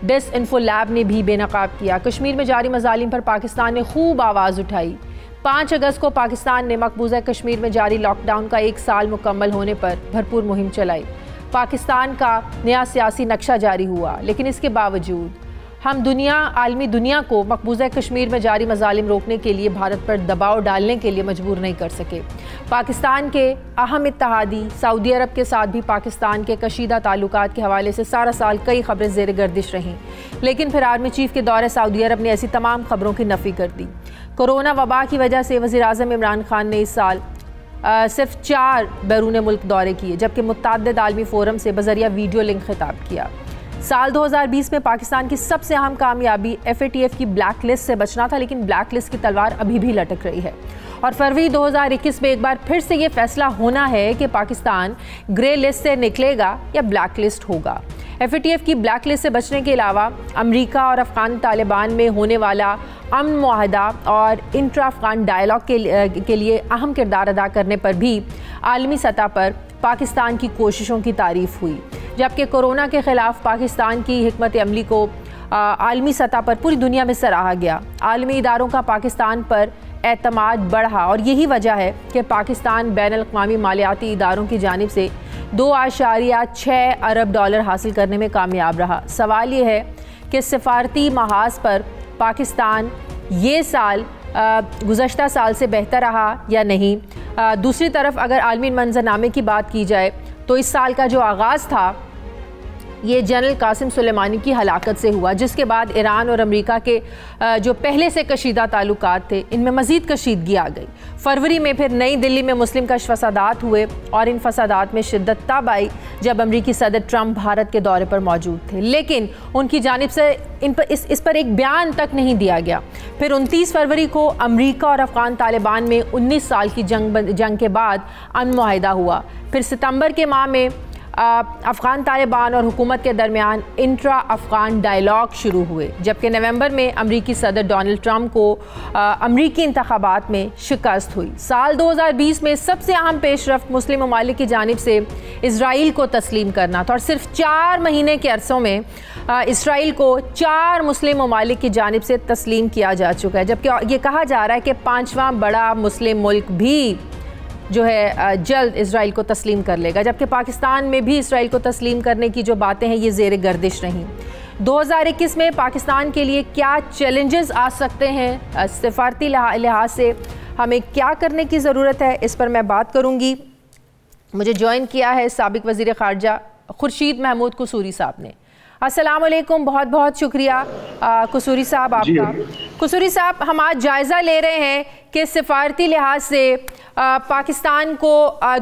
डिसइंफो लैब ने भी बेनकाब किया। कश्मीर में जारी मज़ालिम पर पाकिस्तान ने खूब आवाज़ उठाई। 5 अगस्त को पाकिस्तान ने मकबूजा कश्मीर में जारी लॉकडाउन का 1 साल मुकम्मल होने पर भरपूर मुहिम चलाई। पाकिस्तान का नया सियासी नक्शा जारी हुआ, लेकिन इसके बावजूद हम आलमी दुनिया को मकबूजा कश्मीर में जारी मज़ालिम रोकने के लिए भारत पर दबाव डालने के लिए मजबूर नहीं कर सके। पाकिस्तान के अहम इत्तेहादी सऊदी अरब के साथ भी पाकिस्तान के कशीदा ताल्लुकात के हवाले से सारा साल कई खबरें ज़ेर गर्दिश रहीं, लेकिन फिर आर्मी चीफ के दौरे सऊदी अरब ने ऐसी तमाम खबरों की नफ़ी कर दी। कोरोना वबा की वजह से वज़ीर आज़म इमरान खान ने इस साल सिर्फ 4 बैरून मुल्क दौरे किए, जबकि मुतअद्दिद आलमी फोरम से बज़रिया वीडियो लिंक खिताब किया। साल 2020 में पाकिस्तान की सबसे अहम कामयाबी FATF की ब्लैक लिस्ट से बचना था, लेकिन ब्लैक लिस्ट की तलवार अभी भी लटक रही है। और फरवरी 2021 में एक बार फिर से ये फैसला होना है कि पाकिस्तान ग्रे लिस्ट से निकलेगा या ब्लैक लिस्ट होगा। FATF की ब्लैक लिस्ट से बचने के अलावा अमेरिका और अफगान तालिबान में होने वाला अमन मुआहदा और इंट्रा अफगान डायलॉग के लिए अहम किरदार अदा करने पर भी आलमी सतह पर पाकिस्तान की कोशिशों की तारीफ हुई, जबकि कोरोना के ख़िलाफ़ पाकिस्तान की हिकमत अमली को आलमी सतह पर पूरी दुनिया में सराहा गया। आलमी इदारों का पाकिस्तान पर एतमाद बढ़ा और यही वजह है कि पाकिस्तान बैनुल-अक़वामी मालियाती इदारों की जानिब से $2.6 अरब हासिल करने में कामयाब रहा। सवाल ये है कि सिफारती महाज पर पाकिस्तान ये साल गुज़श्ता साल से बेहतर रहा या नहीं। दूसरी तरफ अगर आलमी मंजरनामे की बात की जाए तो इस साल का जो आगाज़ था ये जनरल कासिम सुलेमानी की हलाकत से हुआ, जिसके बाद ईरान और अमेरिका के जो पहले से कशीदा ताल्लुकात थे इनमें मज़ीद कशीदगी आ गई। फरवरी में फिर नई दिल्ली में मुस्लिम कश फसादात हुए और इन फसादात में शिद्दत तब आई जब अमरीकी सदर ट्रंप भारत के दौरे पर मौजूद थे, लेकिन उनकी जानिब से इस पर एक बयान तक नहीं दिया गया। फिर 29 फरवरी को अमरीका और अफगान तालिबान में 19 साल की जंग के बाद अमन मुआहिदा हुआ। फिर सितंबर के माह में अफगान तालिबान और हुकूमत के दरमियान इंट्रा अफगान डायलॉग शुरू हुए, जबकि नवंबर में अमरीकी सदर डोनाल्ड ट्रंप को अमरीकी इंतखाबात में शिकस्त हुई। साल 2020 में सबसे अहम पेशरफ्त मुस्लिम ममालिक की जानिब से इसराइल को तस्लीम करना था और सिर्फ 4 महीने के अरसों में इसराइल को 4 मुस्लिम ममालिक की जानिब से तस्लीम किया जा चुका है, जबकि ये कहा जा रहा है कि 5वां बड़ा मुस्लिम मुल्क भी जो है जल्द इसराइल को तस्लीम कर लेगा, जबकि पाकिस्तान में भी इसराइल को तस्लीम करने की जो बातें हैं ये ज़ेर गर्दिश रहीं। 2021 में पाकिस्तान के लिए क्या चैलेंजेस आ सकते हैं, सिफारती लिहाज से हमें क्या करने की ज़रूरत है, इस पर मैं बात करूँगी। मुझे ज्वाइन किया है साबिक वज़ीर ख़ारजा खुर्शीद महमूद कसूरी साहब ने। अस्सलाम वालेकुम, बहुत बहुत शुक्रिया कसूरी साहब आपका। कुसूरी साहब, हम आज जायज़ा ले रहे हैं कि सिफारती लिहाज से पाकिस्तान को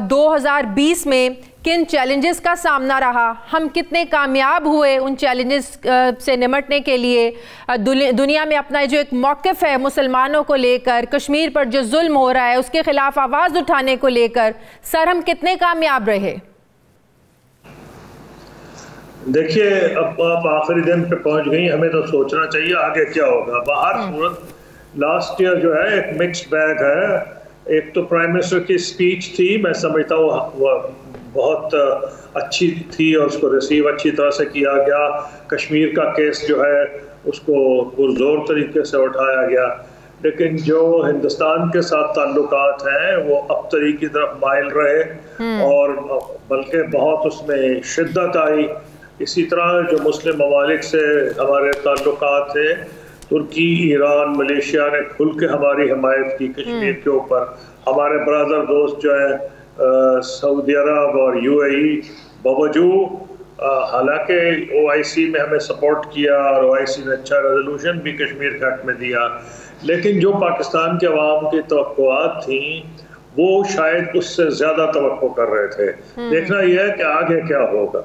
2020 में किन चैलेंजेस का सामना रहा, हम कितने कामयाब हुए उन चैलेंजेस से निमटने के लिए, दुनिया में अपना जो एक मौक़िफ़ है मुसलमानों को लेकर, कश्मीर पर जो जुल्म हो रहा है उसके ख़िलाफ़ आवाज़ उठाने को लेकर, सर हम कितने कामयाब रहे? देखिए, अब आप आखिरी दिन पे पहुंच गई, हमें तो सोचना चाहिए आगे क्या होगा। बाहर सूरत लास्ट ईयर जो है एक मिक्स्ड बैग है। एक तो प्राइम मिनिस्टर की स्पीच थी, मैं समझता हूँ वह बहुत अच्छी थी और उसको रिसीव अच्छी तरह से किया गया। कश्मीर का केस जो है उसको पुरजोर तरीके से उठाया गया, लेकिन जो हिंदुस्तान के साथ ताल्लुकात हैं वो अबतरी की तरफ माइल रहे और बल्कि बहुत उसमें शिद्दत आई। इसी तरह जो मुस्लिम ममालिक से हमारे ताल्लुकात थे, तुर्की, ईरान, मलेशिया ने खुल के हमारी हिमायत की कश्मीर के ऊपर। हमारे ब्रदर दोस्त जो है सऊदी अरब और यूएई बावजूद हालांकि ओआईसी में हमें सपोर्ट किया और ओआईसी ने अच्छा रेजोल्यूशन भी कश्मीर के हक में दिया, लेकिन जो पाकिस्तान के अवाम की तवक्कुआत थी वो शायद उससे ज़्यादा तवक्को कर रहे थे। देखना यह है कि आगे क्या होगा।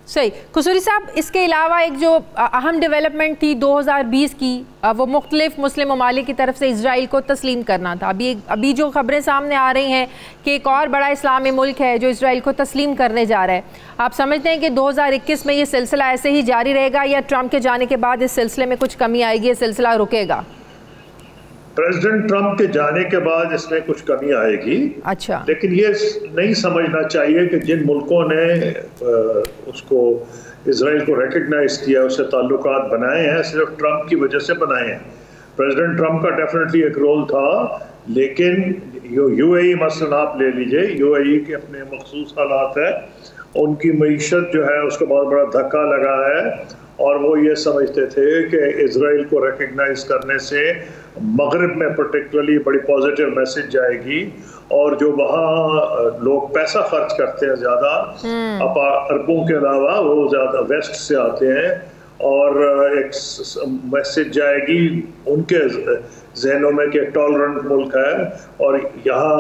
सही। कुसूरी साहब, इसके अलावा एक जो अहम डेवलपमेंट थी 2020 की, वो मुख्तलिफ मुस्लिम ममालिक की तरफ से इजराइल को तस्लीम करना था। अभी जो खबरें सामने आ रही हैं कि एक और बड़ा इस्लामी मुल्क है जो इजराइल को तस्लीम करने जा रहा है। आप समझते हैं कि 2021 में ये सिलसिला ऐसे ही जारी रहेगा या ट्रंप के जाने के बाद इस सिलसिले में कुछ कमी आएगी, ये सिलसिला रुकेगा? प्रेसिडेंट ट्रंप के जाने के बाद इसमें कुछ कमी आएगी। अच्छा, लेकिन ये नहीं समझना चाहिए कि जिन मुल्कों ने उसको इजराइल को रिकग्नाइज किया, उससे ताल्लुकात बनाए हैं, सिर्फ ट्रंप की वजह से बनाए हैं। प्रेसिडेंट ट्रंप का डेफिनेटली एक रोल था, लेकिन यूएई मसलन आप ले लीजिए, यूएई के अपने मखसूस हालात है, उनकी मईशत जो है उसको बहुत बड़ा धक्का लगा है और वो ये समझते थे कि इजराइल को रिकग्नाइज करने से मगरिब में पर्टिकुलरली बड़ी पॉजिटिव मैसेज जाएगी और जो वहाँ लोग पैसा खर्च करते हैं ज़्यादा अरबों के अलावा, वो ज़्यादा वेस्ट से आते हैं और एक मैसेज जाएगी उनके जहनों में कि टॉलरेंट मुल्क है और यहाँ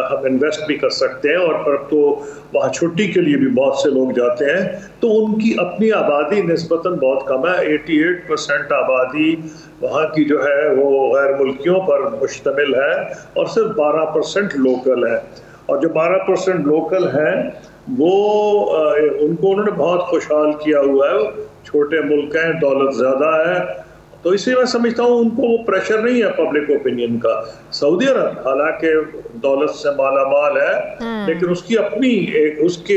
हम इन्वेस्ट भी कर सकते हैं और पर तो वहाँ छुट्टी के लिए भी बहुत से लोग जाते हैं। तो उनकी अपनी आबादी निस्बतन बहुत कम है, 88% आबादी वहाँ की जो है वो गैर मुल्कियों पर मुश्तमिल है और सिर्फ 12% लोकल है। और जो 12% लोकल हैं वो उनको उन्होंने बहुत खुशहाल किया हुआ है। छोटे मुल्क हैं, दौलत ज़्यादा है, तो इसलिए मैं समझता हूँ उनको वो प्रेशर नहीं है पब्लिक ओपिनियन का। सऊदी अरब हालांकि दौलत से माला माल है, लेकिन उसकी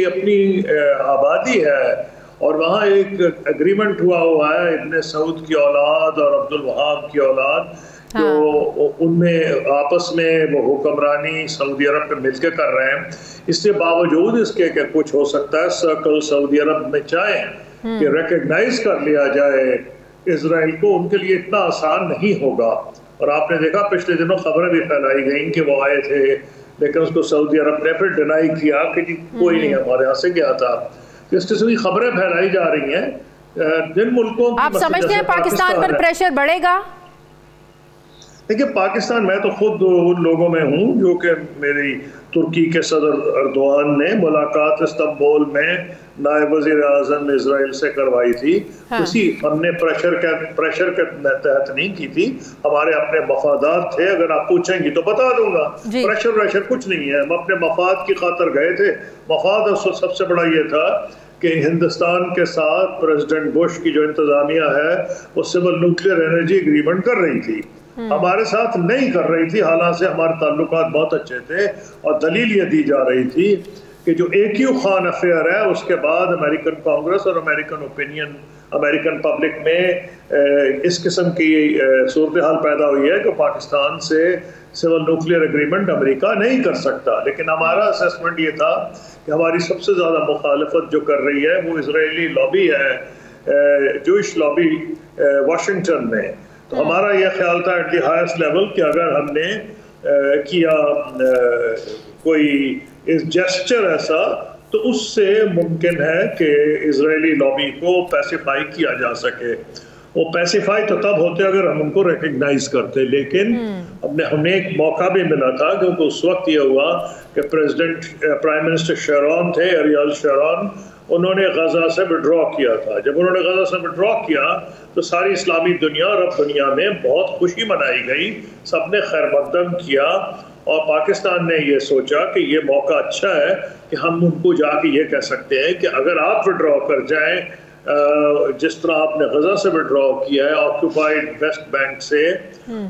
अपनी आबादी है और वहाँ एक एग्रीमेंट हुआ है इब्ने सऊद की औलाद और अब्दुल वहाब की औलाद, जो उनमें आपस में वो हुक्मरानी सऊदी अरब पे मिलकर कर रहे हैं। इसके बावजूद इसके कि कुछ हो सकता है सर्कल सऊदी अरब में चाहे कि रिकग्नाइज कर लिया जाए इजराइल को, उनके लिए इतना आसान नहीं होगा। और आपने देखा पिछले दिनों खबरें भी फैलाई गई कि वो आए थे, लेकिन उसको सऊदी अरब ने फिर डिनाई किया कि जी कोई नहीं हमारे यहाँ से गया था। इस किस्म की खबरें फैलाई जा रही हैं। जिन मुल्कों आप समझते हैं पाकिस्तान पर प्रेशर बढ़ेगा? देखिए, पाकिस्तान, मैं तो खुद उन लोगों में हूँ जो कि मेरी तुर्की के सदर अर्दोआन ने मुलाकात इस्तांबुल में नायब वज़ीर आज़म इजराइल से करवाई थी। उसी हमने प्रेशर के तहत नहीं की थी, हमारे अपने मफादात थे। अगर आप पूछेंगी तो बता दूंगा, प्रेशर कुछ नहीं है, हम अपने मफाद की खातर गए थे। मफाद सबसे बड़ा ये था कि हिंदुस्तान के साथ प्रेसिडेंट बुश की जो इंतजामिया है वो सिविल न्यूक्लियर एनर्जी एग्रीमेंट कर रही थी, हमारे साथ नहीं कर रही थी। हालांकि हमारे ताल्लुकात बहुत अच्छे थे और दलील ये दी जा रही थी कि जो AQ खान अफेयर है उसके बाद अमेरिकन कांग्रेस और अमेरिकन ओपिनियन, अमेरिकन पब्लिक में इस किस्म की सूरत हाल पैदा हुई है कि पाकिस्तान से सिविल न्यूक्लियर एग्रीमेंट अमेरिका नहीं कर सकता। लेकिन हमारा असेसमेंट ये था कि हमारी सबसे ज़्यादा मुखालफत जो कर रही है वो इजरायली लॉबी है, जूइश लॉबी वाशिंगटन में। तो हमारा यह ख्याल था एट द हाईएस्ट लेवल कि अगर हमने किया कोई इस जेस्चर ऐसा तो उससे मुमकिन है कि इजरायली लॉबी को पैसिफाई किया जा सके। वो पैसिफाई तो तब होते अगर हम उनको रिकग्नाइज करते, लेकिन हमें एक मौका भी मिला था क्योंकि उस वक्त ये हुआ कि प्राइम मिनिस्टर शरॉन थे, अरियल शरॉन, उन्होंने गजा से विड्रॉ किया था। जब उन्होंने गजा से विड्रॉ किया तो सारी इस्लामी दुनिया, अरब दुनिया में बहुत खुशी मनाई गई, सबने खैर मकदम किया और पाकिस्तान ने ये सोचा कि ये मौका अच्छा है कि हम उनको जाके ये कह सकते हैं कि अगर आप विड्रॉ कर जाएं, जिस तरह आपने गजा से विड्रॉ किया है ऑक्यूपाइड वेस्ट बैंक से,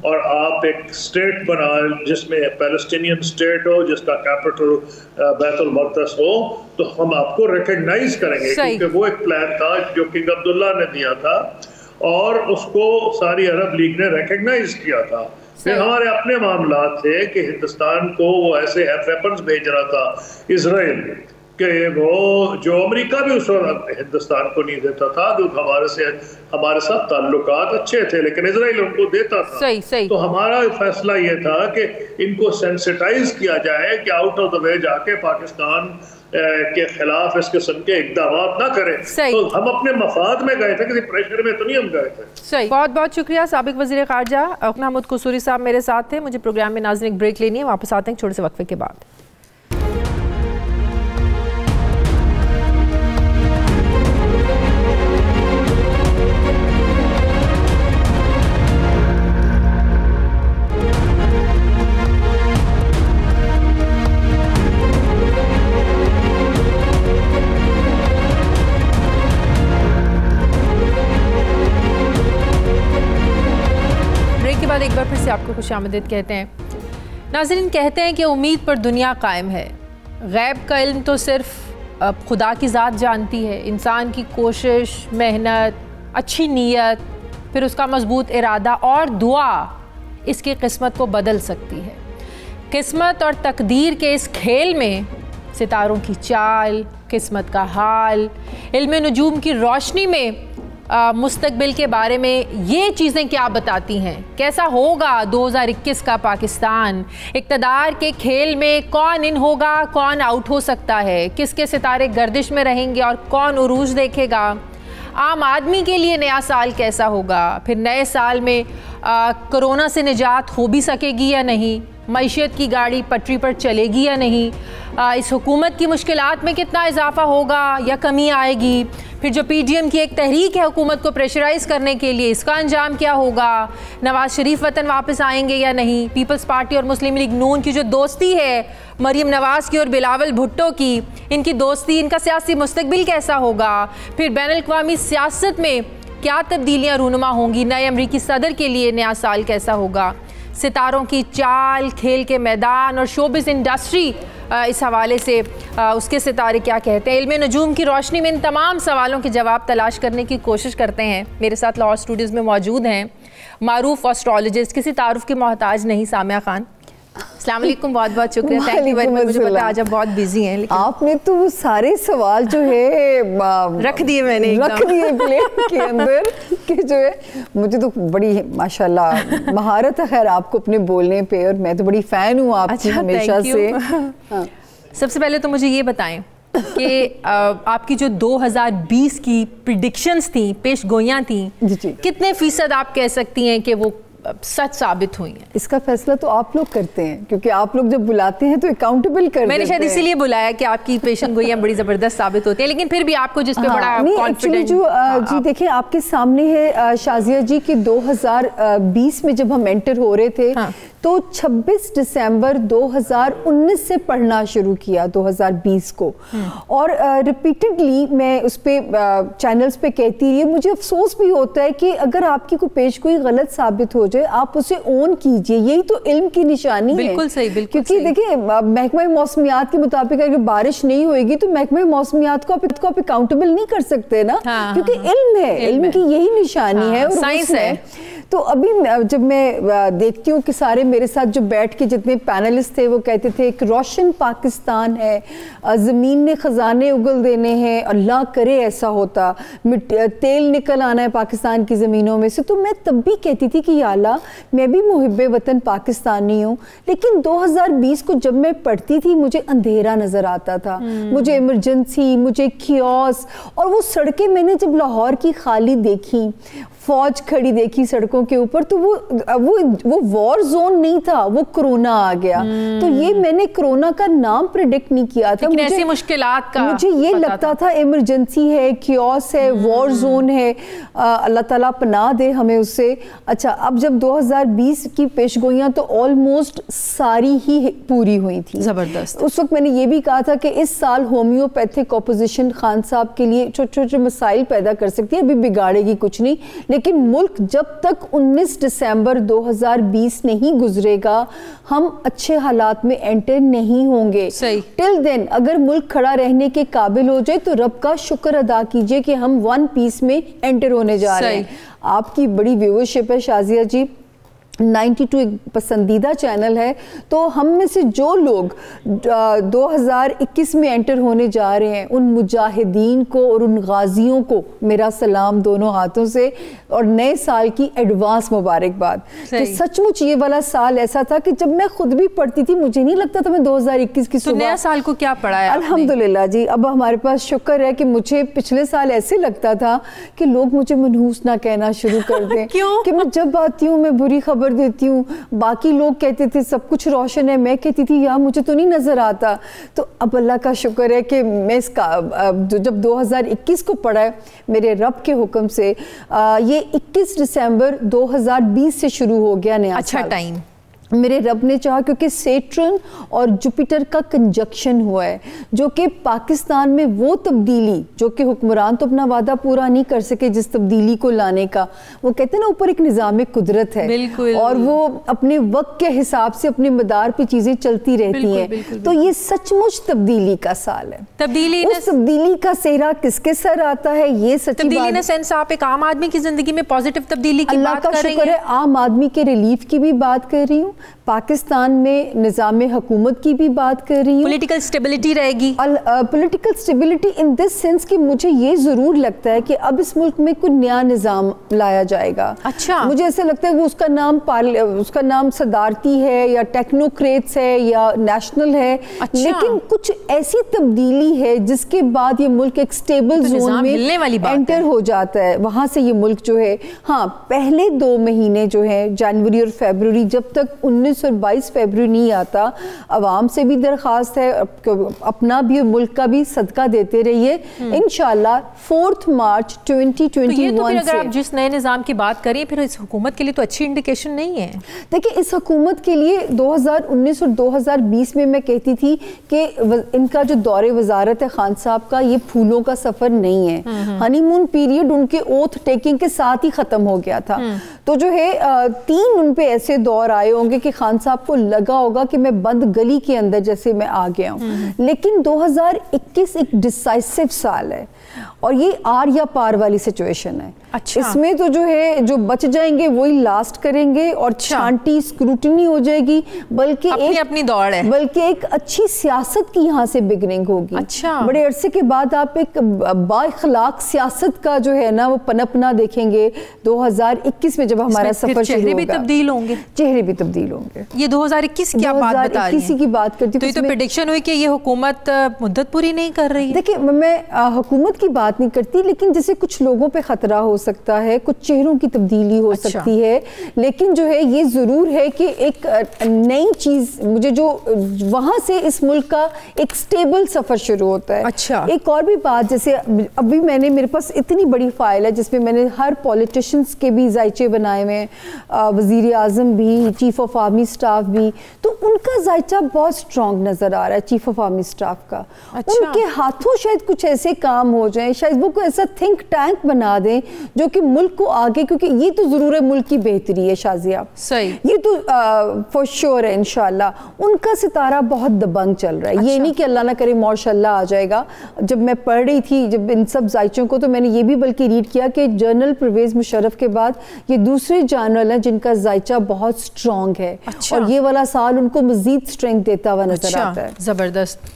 और आप एक स्टेट बना जिसमें पैलेस्टीनियन स्टेट हो, जिसका कैपिटल बैतुल मक़दस हो, तो हम आपको रिकग्नाइज करेंगे, क्योंकि वो एक प्लान था जो किंग अब्दुल्ला ने दिया था और उसको सारी अरब लीग ने रिकग्नाइज किया था। फिर हमारे अपने मामला थे कि हिंदुस्तान को वो ऐसे वेपन्स भेज रहा था इजराइल कि वो जो अमेरिका भी उस वक्त हिंदुस्तान को नहीं देता था, क्योंकि हमारे साथ ताल्लुकात अच्छे थे, लेकिन इजराइल उनको देता था। सही। तो हमारा फैसला ये था कि इनको सेंसिटाइज किया जाए कि आउट ऑफ द वे जाके पाकिस्तान के खिलाफ इस किस्म के इक़दाम ना करें। तो हम अपने मफाद में गए थे, किसी प्रेशर में तो नहीं हम गए थे। सही, बहुत बहुत शुक्रिया। साबिक वज़ीर ख़ारजा महमूद कुसूरी साहब मेरे साथ थे। मुझे प्रोग्राम में नाज़रीन एक ब्रेक लेनी है, वापस आते हैं छोटे से वक्फे के बाद। एक बार फिर से आपको खुशामदीद कहते हैं। नाज़रीन, कहते हैं कि उम्मीद पर दुनिया कायम है। गैब का इल्म तो सिर्फ खुदा की ज़ात जानती है। इंसान की कोशिश, मेहनत, अच्छी नीयत, फिर उसका मजबूत इरादा और दुआ इसकी किस्मत को बदल सकती है। किस्मत और तकदीर के इस खेल में सितारों की चाल, किस्मत का हाल, इल्म नजूम की रोशनी में मुस्तकबिल के बारे में ये चीज़ें क्या बताती हैं? कैसा होगा 2021 का पाकिस्तान? इक़्तिदार के खेल में कौन इन होगा, कौन आउट हो सकता है? किसके सितारे गर्दिश में रहेंगे और कौन उरूज देखेगा? आम आदमी के लिए नया साल कैसा होगा? फिर नए साल में कोरोना से निजात हो भी सकेगी या नहीं? मईशत की गाड़ी पटरी पर चलेगी या नहीं? इस हुकूमत की मुश्किलात में कितना इजाफा होगा या कमी आएगी? फिर जो PDM की एक तहरीक है हुकूमत को प्रेशराइज़ करने के लिए, इसका अंजाम क्या होगा? नवाज शरीफ वतन वापस आएंगे या नहीं? पीपल्स पार्टी और मुस्लिम लीग नून की जो दोस्ती है मरीम नवाज़ की और बिलावल भुट्टो की, इनकी दोस्ती, इनका सियासी मुस्तकबिल कैसा होगा? फिर बैनुल-अक़वामी सियासत में क्या तब्दीलियाँ रूनुमा होंगी? नए अमरीकी सदर के लिए नया साल कैसा होगा? सितारों की चाल, खेल के मैदान और शोबिज़ इंडस्ट्री, इस हवाले से उसके सितारे क्या कहते हैं? इल्म नजूम की रोशनी में इन तमाम सवालों के जवाब तलाश करने की कोशिश करते हैं। मेरे साथ लाहौर स्टूडियोज़ में मौजूद हैं मारूफ एस्ट्रोलॉजिस्ट, किसी तारुफ के मोहताज नहीं, सामिया खान। अस्सलाम वालेकुम, बहुत बहुत शुक्रिया। Thank you very much. मुझे पता आज आप बहुत बिजी हैं, लेकिन आपने तो वो सारे सवाल जो है रख दिए, मैंने रख दिए प्लेट के अंदर कि जो है मुझे तो बड़ी माशाल्लाह महारत है खैर आपको अपने बोलने पे, और मैं तो बड़ी फ़ैन हूँ आपकी हमेशा से। सबसे पहले तो मुझे ये बताएं कि आपकी जो 2020 की प्रिडिक्शंस थी, पेशगोइयाँ थी, कितने फीसद आप कह सकती हैं कि वो सच साबित हुई है? इसका फैसला तो आप लोग करते हैं, क्योंकि आप लोग जब बुलाते हैं तो अकाउंटेबल करते हैं। मैंने शायद इसीलिए बुलाया कि आपकी पेशन गोइयां बड़ी जबरदस्त साबित होती हैं, लेकिन फिर भी आपको जिस पे बड़ा कॉन्फिडेंस जी देखिए आपके सामने है शाजिया जी कि 2020 में जब हम एंटर हो रहे थे तो 26 दिसंबर 2019 से पढ़ना शुरू किया 2020 को, और रिपीटेडली मैं उस पर चैनल्स पे कहती रही। मुझे अफसोस भी होता है कि अगर आपकी कोई पेश कोई गलत साबित हो जाए आप उसे ओन कीजिए, यही तो इल्म की निशानी बिल्कुल है। सही, बिल्कुल क्योंकि देखिए महकमा मौसमियात के मुताबिक अगर बारिश नहीं होगी तो महकमा मौसमियात को आप अकाउंटेबल नहीं कर सकते ना, क्योंकि इल्म है, इल्म की यही निशानी है और साइंस है। तो अभी जब मैं देखती हूँ कि सारे मेरे साथ जो बैठ के जितने पैनलिस्ट थे वो कहते थे एक रोशन पाकिस्तान है, ज़मीन ने ख़जाने उगल देने हैं, अल्लाह करे ऐसा होता, तेल निकल आना है पाकिस्तान की ज़मीनों में से, तो मैं तब भी कहती थी कि या अल्लाह मैं भी मुहिब्बे वतन पाकिस्तानी हूँ। लेकिन 2020 को जब मैं पढ़ती थी मुझे अंधेरा नज़र आता था, मुझे इमरजेंसी, मुझे खियोस, और वो सड़कें मैंने जब लाहौर की खाली देखी, फौज खड़ी देखी सड़कों के ऊपर, तो वो वॉर जोन नहीं था, वो कोरोना आ गया। तो ये मैंने कोरोना का नाम प्रेडिक्ट नहीं किया था। ऐसी मुश्किलात का मुझे ये लगता था इमरजेंसी है, क्योस है, वॉर जोन है, अल्लाह ताला पनाह दे हमें उससे। अच्छा, अब जब 2020 की पेशगोइयां तो ऑलमोस्ट सारी ही पूरी हुई थी, जबरदस्त। उस वक्त मैंने ये भी कहा था कि इस साल होम्योपैथिक ऑपोजिशन खान साहब के लिए छोटे छोटे मसाइल पैदा कर सकती है, अभी बिगाड़ेगी कुछ नहीं, लेकिन मुल्क जब तक 19 दिसंबर 2020 नहीं गुजरेगा हम अच्छे हालात में एंटर नहीं होंगे। टिल देन अगर मुल्क खड़ा रहने के काबिल हो जाए तो रब का शुक्र अदा कीजिए कि हम वन पीस में एंटर होने जा रहे हैं। आपकी बड़ी व्यूअरशिप है शाजिया जी, 92 एक पसंदीदा चैनल है, तो हम में से जो लोग 2021 में एंटर होने जा रहे हैं उन मुजाहिदीन को और उन गाजियों को मेरा सलाम दोनों हाथों से और नए साल की एडवांस मुबारकबाद। कि सचमुच ये वाला साल ऐसा था कि जब मैं खुद भी पढ़ती थी मुझे नहीं लगता था मैं 2021 की सुबह। तो नया साल को क्या पढ़ा है आपने? अल्हम्दुलिल्लाह जी, अब हमारे पास शुक्र है कि मुझे पिछले साल ऐसे लगता था कि लोग मुझे मनहूस ना कहना शुरू कर दें। क्यों? कि मैं जब आती हूँ मैं बुरी खबर देती हूँ, बाकी लोग कहते थे सब कुछ रोशन है, मैं कहती थी यार मुझे तो नहीं नजर आता। तो अब अल्लाह का शुक्र है कि मैं इसका जब 2021 को पढ़ा है मेरे रब के हुक्म से, ये 21 दिसंबर 2020 से शुरू हो गया नया अच्छा टाइम मेरे रब ने चाहा, क्योंकि सेट्रन और जुपिटर का कंजक्शन हुआ है जो कि पाकिस्तान में वो तब्दीली जो कि हुक्मरान तो अपना वादा पूरा नहीं कर सके जिस तब्दीली को लाने का, वो कहते हैं ना ऊपर एक निज़ाम कुदरत है और वो अपने वक्त के हिसाब से अपने मदार पे चीज़ें चलती रहती हैं। तो ये सचमुच तब्दीली का साल है। तब्दीली उस तब्दीली का सेहरा किसके सर आता है ये सच्ची बात है। सेंस आप एक आम आदमी की जिंदगी में पॉजिटिव तब्दीली की बात कर रही हैं। अल्लाह का शुक्र है, आम आदमी के रिलीफ की भी बात कर रही हूँ, पाकिस्तान में निज़ाम हुकूमत की भी बात कर रही हूँ। पॉलिटिकल स्टेबिलिटी रहेगी। Political stability in this sense कि मुझे ये ज़रूर लगता है कि अब इस मुल्क में कोई नया निज़ाम लाया जाएगा। अच्छा, मुझे ऐसा लगता है वो उसका नाम सदारती है या टेक्नोक्रेट्स है या नेशनल है। अच्छा। लेकिन कुछ ऐसी तब्दीली है जिसके बाद ये मुल्क एक स्टेबल जोन में एंटर हो जाता है। वहाँ से ये मुल्क जो है, हाँ पहले 2 महीने जो है जनवरी और फरवरी, जब तक 19 और 22 फरवरी नहीं आता, अवाम से भी दरख्वास्त है अपना भी मुल्क का भी सदका देते रहिए। इंशाल्लाह 4 मार्च 2021 तो अगर आप जिस नए निज़ाम की बात करें फिर इस हुकूमत के लिए तो अच्छी इंडिकेशन नहीं है। देखिए इस हुकूमत के लिए 2019 और 2020 में मैं कहती थी कि इनका जो दौरे वजारत है खान साहब का, ये फूलों का सफर नहीं है। हनीमून पीरियड उनके ओथ टेकिंग के साथ ही खत्म हो गया था। तो जो है 3 उन पे ऐसे दौर आए होंगे कि खान साहब को लगा होगा कि मैं बंद गली के अंदर जैसे मैं आ गया हूँ। लेकिन 2021 एक डिसाइसिव साल है और ये आर या पार वाली सिचुएशन है। अच्छा। इसमें तो जो है जो बच जाएंगे वही लास्ट करेंगे और छांटी स्क्रूटनी हो जाएगी, बल्कि अपनी दौड़ है, बल्कि एक अच्छी सियासत की यहाँ से बिगनिंग होगी। अच्छा। बड़े अरसे के बाद आप एक बाइखलाक सियासत का जो है ना वो पनपना देखेंगे 2021 में जब हमारा सफर शुरू होगा। चेहरे भी तब्दील होंगे। चेहरे भी तब्दील होंगे। ये 2021 की आप बात बता रही हैं। की बात करती तो ये तो प्रेडिक्शन हुई कि ये हुकूमत मुद्दत पूरी नहीं कर रही है। देखिए मैं हुकूमत की बात नहीं करती, लेकिन जैसे कुछ लोगों पे खतरा हो सकता है, कुछ चेहरों की तब्दीली हो सकती है, लेकिन जो है ये जरूर है कि एक नई चीज मुझे जो वहां से इस मुल्क का एक स्टेबल सफर शुरू होता है। अच्छा। एक और भी बात, जैसे अभी मेरे पास इतनी बड़ी फाइल है जिसमें मैंने हर पॉलिटिशियंस के भी जायचे बनाए हुए हैं, वजीर आजम भी, चीफ ऑफ आर्मी स्टाफ भी, तो उनका जायचा बहुत स्ट्रॉन्ग नजर आ रहा है चीफ ऑफ आर्मी स्टाफ का। अच्छा। उनके हाथों शायद कुछ ऐसे काम हो जाए, शायद वो कोई ऐसा थिंक टैंक बना दें जो कि मुल्क को आगे, क्योंकि ये तो जरूर है मुल्क की बेहतरी है शाजिया, सही, ये तो फॉर श्योर है इंशाल्लाह। उनका सितारा बहुत दबंग चल रहा है। अच्छा। ये नहीं कि अल्लाह ना करे माशाल्लाह आ जाएगा। जब मैं पढ़ रही थी जब इन सब जायचों को, तो मैंने ये भी बल्कि रीड किया कि जनरल परवेज मुशर्रफ के बाद ये दूसरे जनरल हैं जिनका जायचा बहुत स्ट्रॉन्ग है। अच्छा। और ये वाला साल उनको मजीद स्ट्रेंथ देता हुआ नजर आता है। जबरदस्त।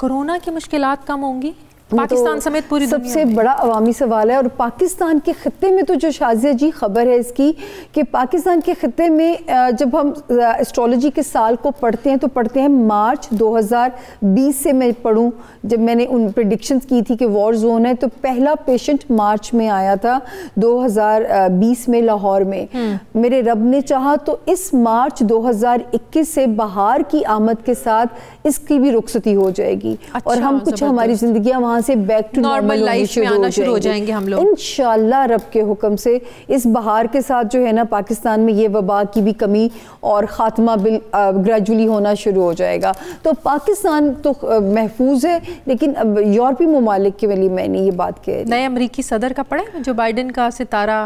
कोरोना की मुश्किलात कम होंगी? पाकिस्तान समेत पूरी दुनिया सबसे बड़ा अवामी सवाल है। और पाकिस्तान के खित्ते में तो जो शाजिया जी खबर है इसकी कि पाकिस्तान के खित्ते में जब हम एस्ट्रोलॉजी के साल को पढ़ते हैं तो पढ़ते हैं मार्च 2020 से मैं पढ़ूं, जब मैंने उन प्रेडिक्शंस की थी कि वॉर जोन है, तो पहला पेशेंट मार्च में आया था 2020 में लाहौर में। मेरे रब ने चाहा तो इस मार्च 2021 से बाहर की आमद के साथ इसकी भी रुखसती हो जाएगी। अच्छा, और हम कुछ हमारी जिंदगियां वहां से बैक टू नॉर्मल लाइफ में आना शुरू हो जाएंगे हम लोग इंशाल्लाह रब के हुक्म से। इस बहार के साथ जो है ना पाकिस्तान में ये वबा की भी कमी और खात्मा बिल ग्रेजुअली होना शुरू हो जाएगा। तो पाकिस्तान तो महफूज है, लेकिन अब यूरोपीय ममालिक के लिए मैंने ये बात कह रही। नए अमरीकी सदर का पढ़ा जो बाइडेन का सितारा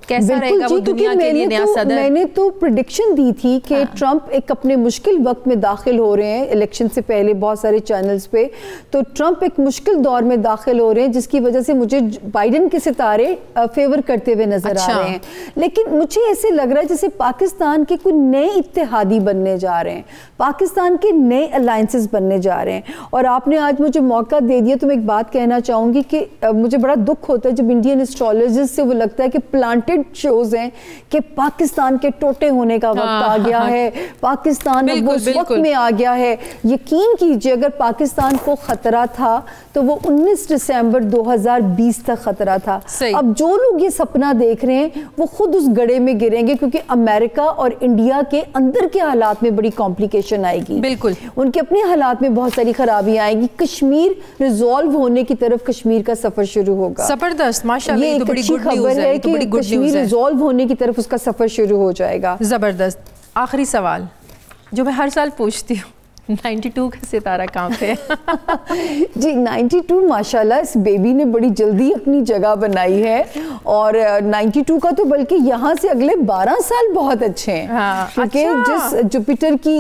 कैसा रहेगा वो दुनिया के लिए नया सदर। मैंने तो प्रेडिक्शन दी थी कि ट्रंप एक अपने मुश्किल वक्त में दाखिल हो रहे हैं, इलेक्शन से पहले बहुत सारे चैनल्स पे, तो ट्रंप एक मुश्किल दौर में दाखिल हो रहे हैं जिसकी वजह से मुझे बाइडेन के सितारे फेवर करते हुए नजर आ रहे हैं। लेकिन मुझे ऐसे लग रहा है जैसे पाकिस्तान के कुछ नए इत्तेहादी बनने जा रहे हैं, पाकिस्तान के नए अलायंसेस बनने जा रहे हैं। और आपने आज मुझे मौका दे दिया तो मैं एक बात कहना चाहूंगी कि मुझे बड़ा दुख होता है जब इंडियन एस्ट्रोलॉजिस्ट से वो लगता है कि प्लांटेड शोज हैं कि पाकिस्तान के टोटे होने का वक्त आ गया है, पाकिस्तान अब उस वक्त में आ गया है। यकीन कीजिए अगर पाकिस्तान को खतरा था तो वो 19 दिसंबर 2020 तक खतरा था। अब जो लोग ये सपना देख रहे हैं वो खुद उस गड्ढे में गिरेंगे, क्योंकि अमेरिका और इंडिया के अंदर के हालात में बड़ी कॉम्प्लिकेशन आएगी। बिल्कुल, उनके अपने हालात में बहुत सारी खराबी आएगी। कश्मीर रिजॉल्व होने की तरफ कश्मीर का सफर शुरू होगा। जबरदस्त, माशाल्लाह, ये तो बड़ी गुड खबर न्यूज़ है कि कश्मीर रिजॉल्व होने की तरफ उसका सफर शुरू हो जाएगा। जबरदस्त। आखिरी सवाल जो मैं हर साल पूछती हूँ, 92 का सितारा कहाँ पे है? जी 92 माशाल्लाह इस बेबी ने बड़ी जल्दी अपनी जगह बनाई है। और 92 का तो बल्कि यहाँ से अगले 12 साल बहुत अच्छे हैं। हाँ, क्योंकि अच्छा। जिस जुपिटर की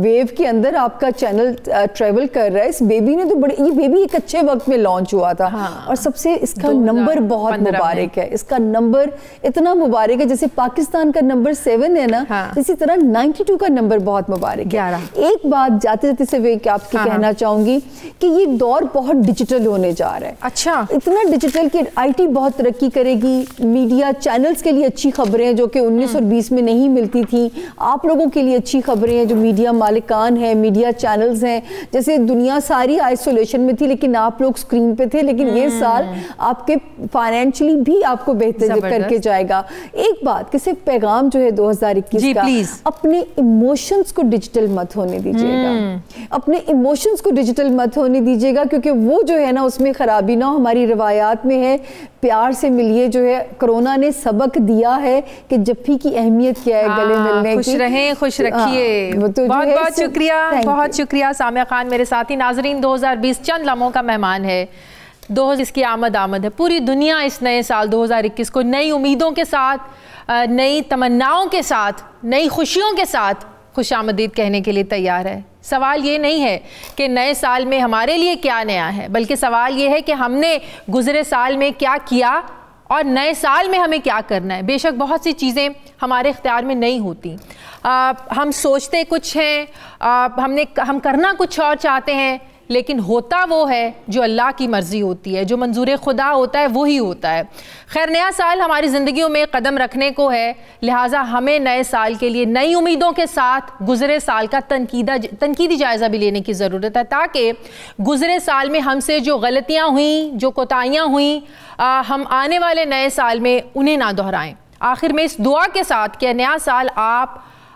वेव के अंदर आपका चैनल ट्रेवल कर रहा है, इस बेबी ने तो बड़े, ये बेबी एक अच्छे वक्त में लॉन्च हुआ था। हाँ, और सबसे इसका नंबर बहुत मुबारक है, इसका नंबर इतना मुबारक है जैसे पाकिस्तान का नंबर 7 है ना, हाँ। इसी तरह 92 का नंबर बहुत मुबारक है। एक बात जाते जाते से वे आपकी कहना चाहूंगी कि ये दौर बहुत डिजिटल होने जा रहा है। अच्छा, इतना डिजिटल कि आईटी बहुत तरक्की करेगी, मीडिया चैनल्स के लिए अच्छी खबरें जो कि 19 और 20 में नहीं मिलती थी, आप लोगों के लिए अच्छी खबरें हैं जो मीडिया मालिकान हैं, मीडिया चैनल्स हैं। जैसे दुनिया सारी आइसोलेशन में थी लेकिन आप लोग स्क्रीन पे थे, लेकिन ये साल आपके फाइनेंशियली भी आपको बेहतर करके जाएगा। एक बात कि सिर्फ पैगाम जो है 2021 का, अपने इमोशंस को डिजिटल मत होने दीजिएगा, अपने इमोशंस को डिजिटल मत होने दीजिएगा, क्योंकि वो जो है ना उसमें खराबी ना हो। हमारी रवायात में है प्यार से मिलिए, जो है कोरोना ने सबक दिया है कि जफ्फी की अहमियत क्या है, गले मिलने की। खुश रहें, खुश रखिए। तो बहुत बहुत शुक्रिया, बहुत शुक्रिया। सामिया खान मेरे साथी। नाजरीन 2020 चंद लम्हों का मेहमान है, 2020 की आमद है। पूरी दुनिया इस नए साल 2021 को नई उम्मीदों के साथ, नई तमन्नाओं के साथ, नई खुशियों के साथ खुशामदीद कहने के लिए तैयार है। सवाल ये नहीं है कि नए साल में हमारे लिए क्या नया है, बल्कि सवाल ये है कि हमने गुज़रे साल में क्या किया और नए साल में हमें क्या करना है। बेशक बहुत सी चीज़ें हमारे इख्तियार में नहीं होती, हम सोचते कुछ हैं, हम करना कुछ और चाहते हैं, लेकिन होता वो है जो अल्लाह की मर्ज़ी होती है, जो मंजूर खुदा होता है वही होता है। खैर, नया साल हमारी ज़िंदगियों में कदम रखने को है, लिहाजा हमें नए साल के लिए नई उम्मीदों के साथ गुज़रे साल का तनकीदी जायज़ा भी लेने की ज़रूरत है, ताकि गुज़रे साल में हमसे जो गलतियाँ हुई, जो कोताहियाँ हुई, हम आने वाले नए साल में उन्हें ना दोहराएं। आखिर में इस दुआ के साथ कि नया साल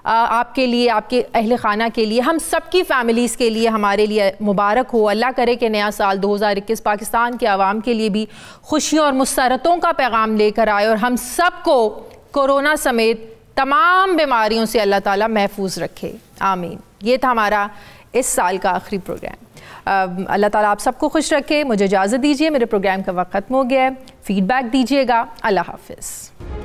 आपके लिए, आपके अहले खाना के लिए, हम सबकी फैमिलीज़ के लिए, हमारे लिए मुबारक हो। अल्लाह करे कि नया साल 2021 पाकिस्तान के आवाम के लिए भी खुशियों और मुसरतों का पैगाम लेकर आए और हम सबको कोरोना समेत तमाम बीमारियों से अल्लाह ताला महफूज रखे। आमीन। ये था हमारा इस साल का आखिरी प्रोग्राम। अल्लाह ताला आप सबको खुश रखे। मुझे इजाज़त दीजिए, मेरे प्रोग्राम का वक्त ख़त्म हो गया है। फ़ीडबैक दीजिएगा। अल्लाह हाफ़िज़।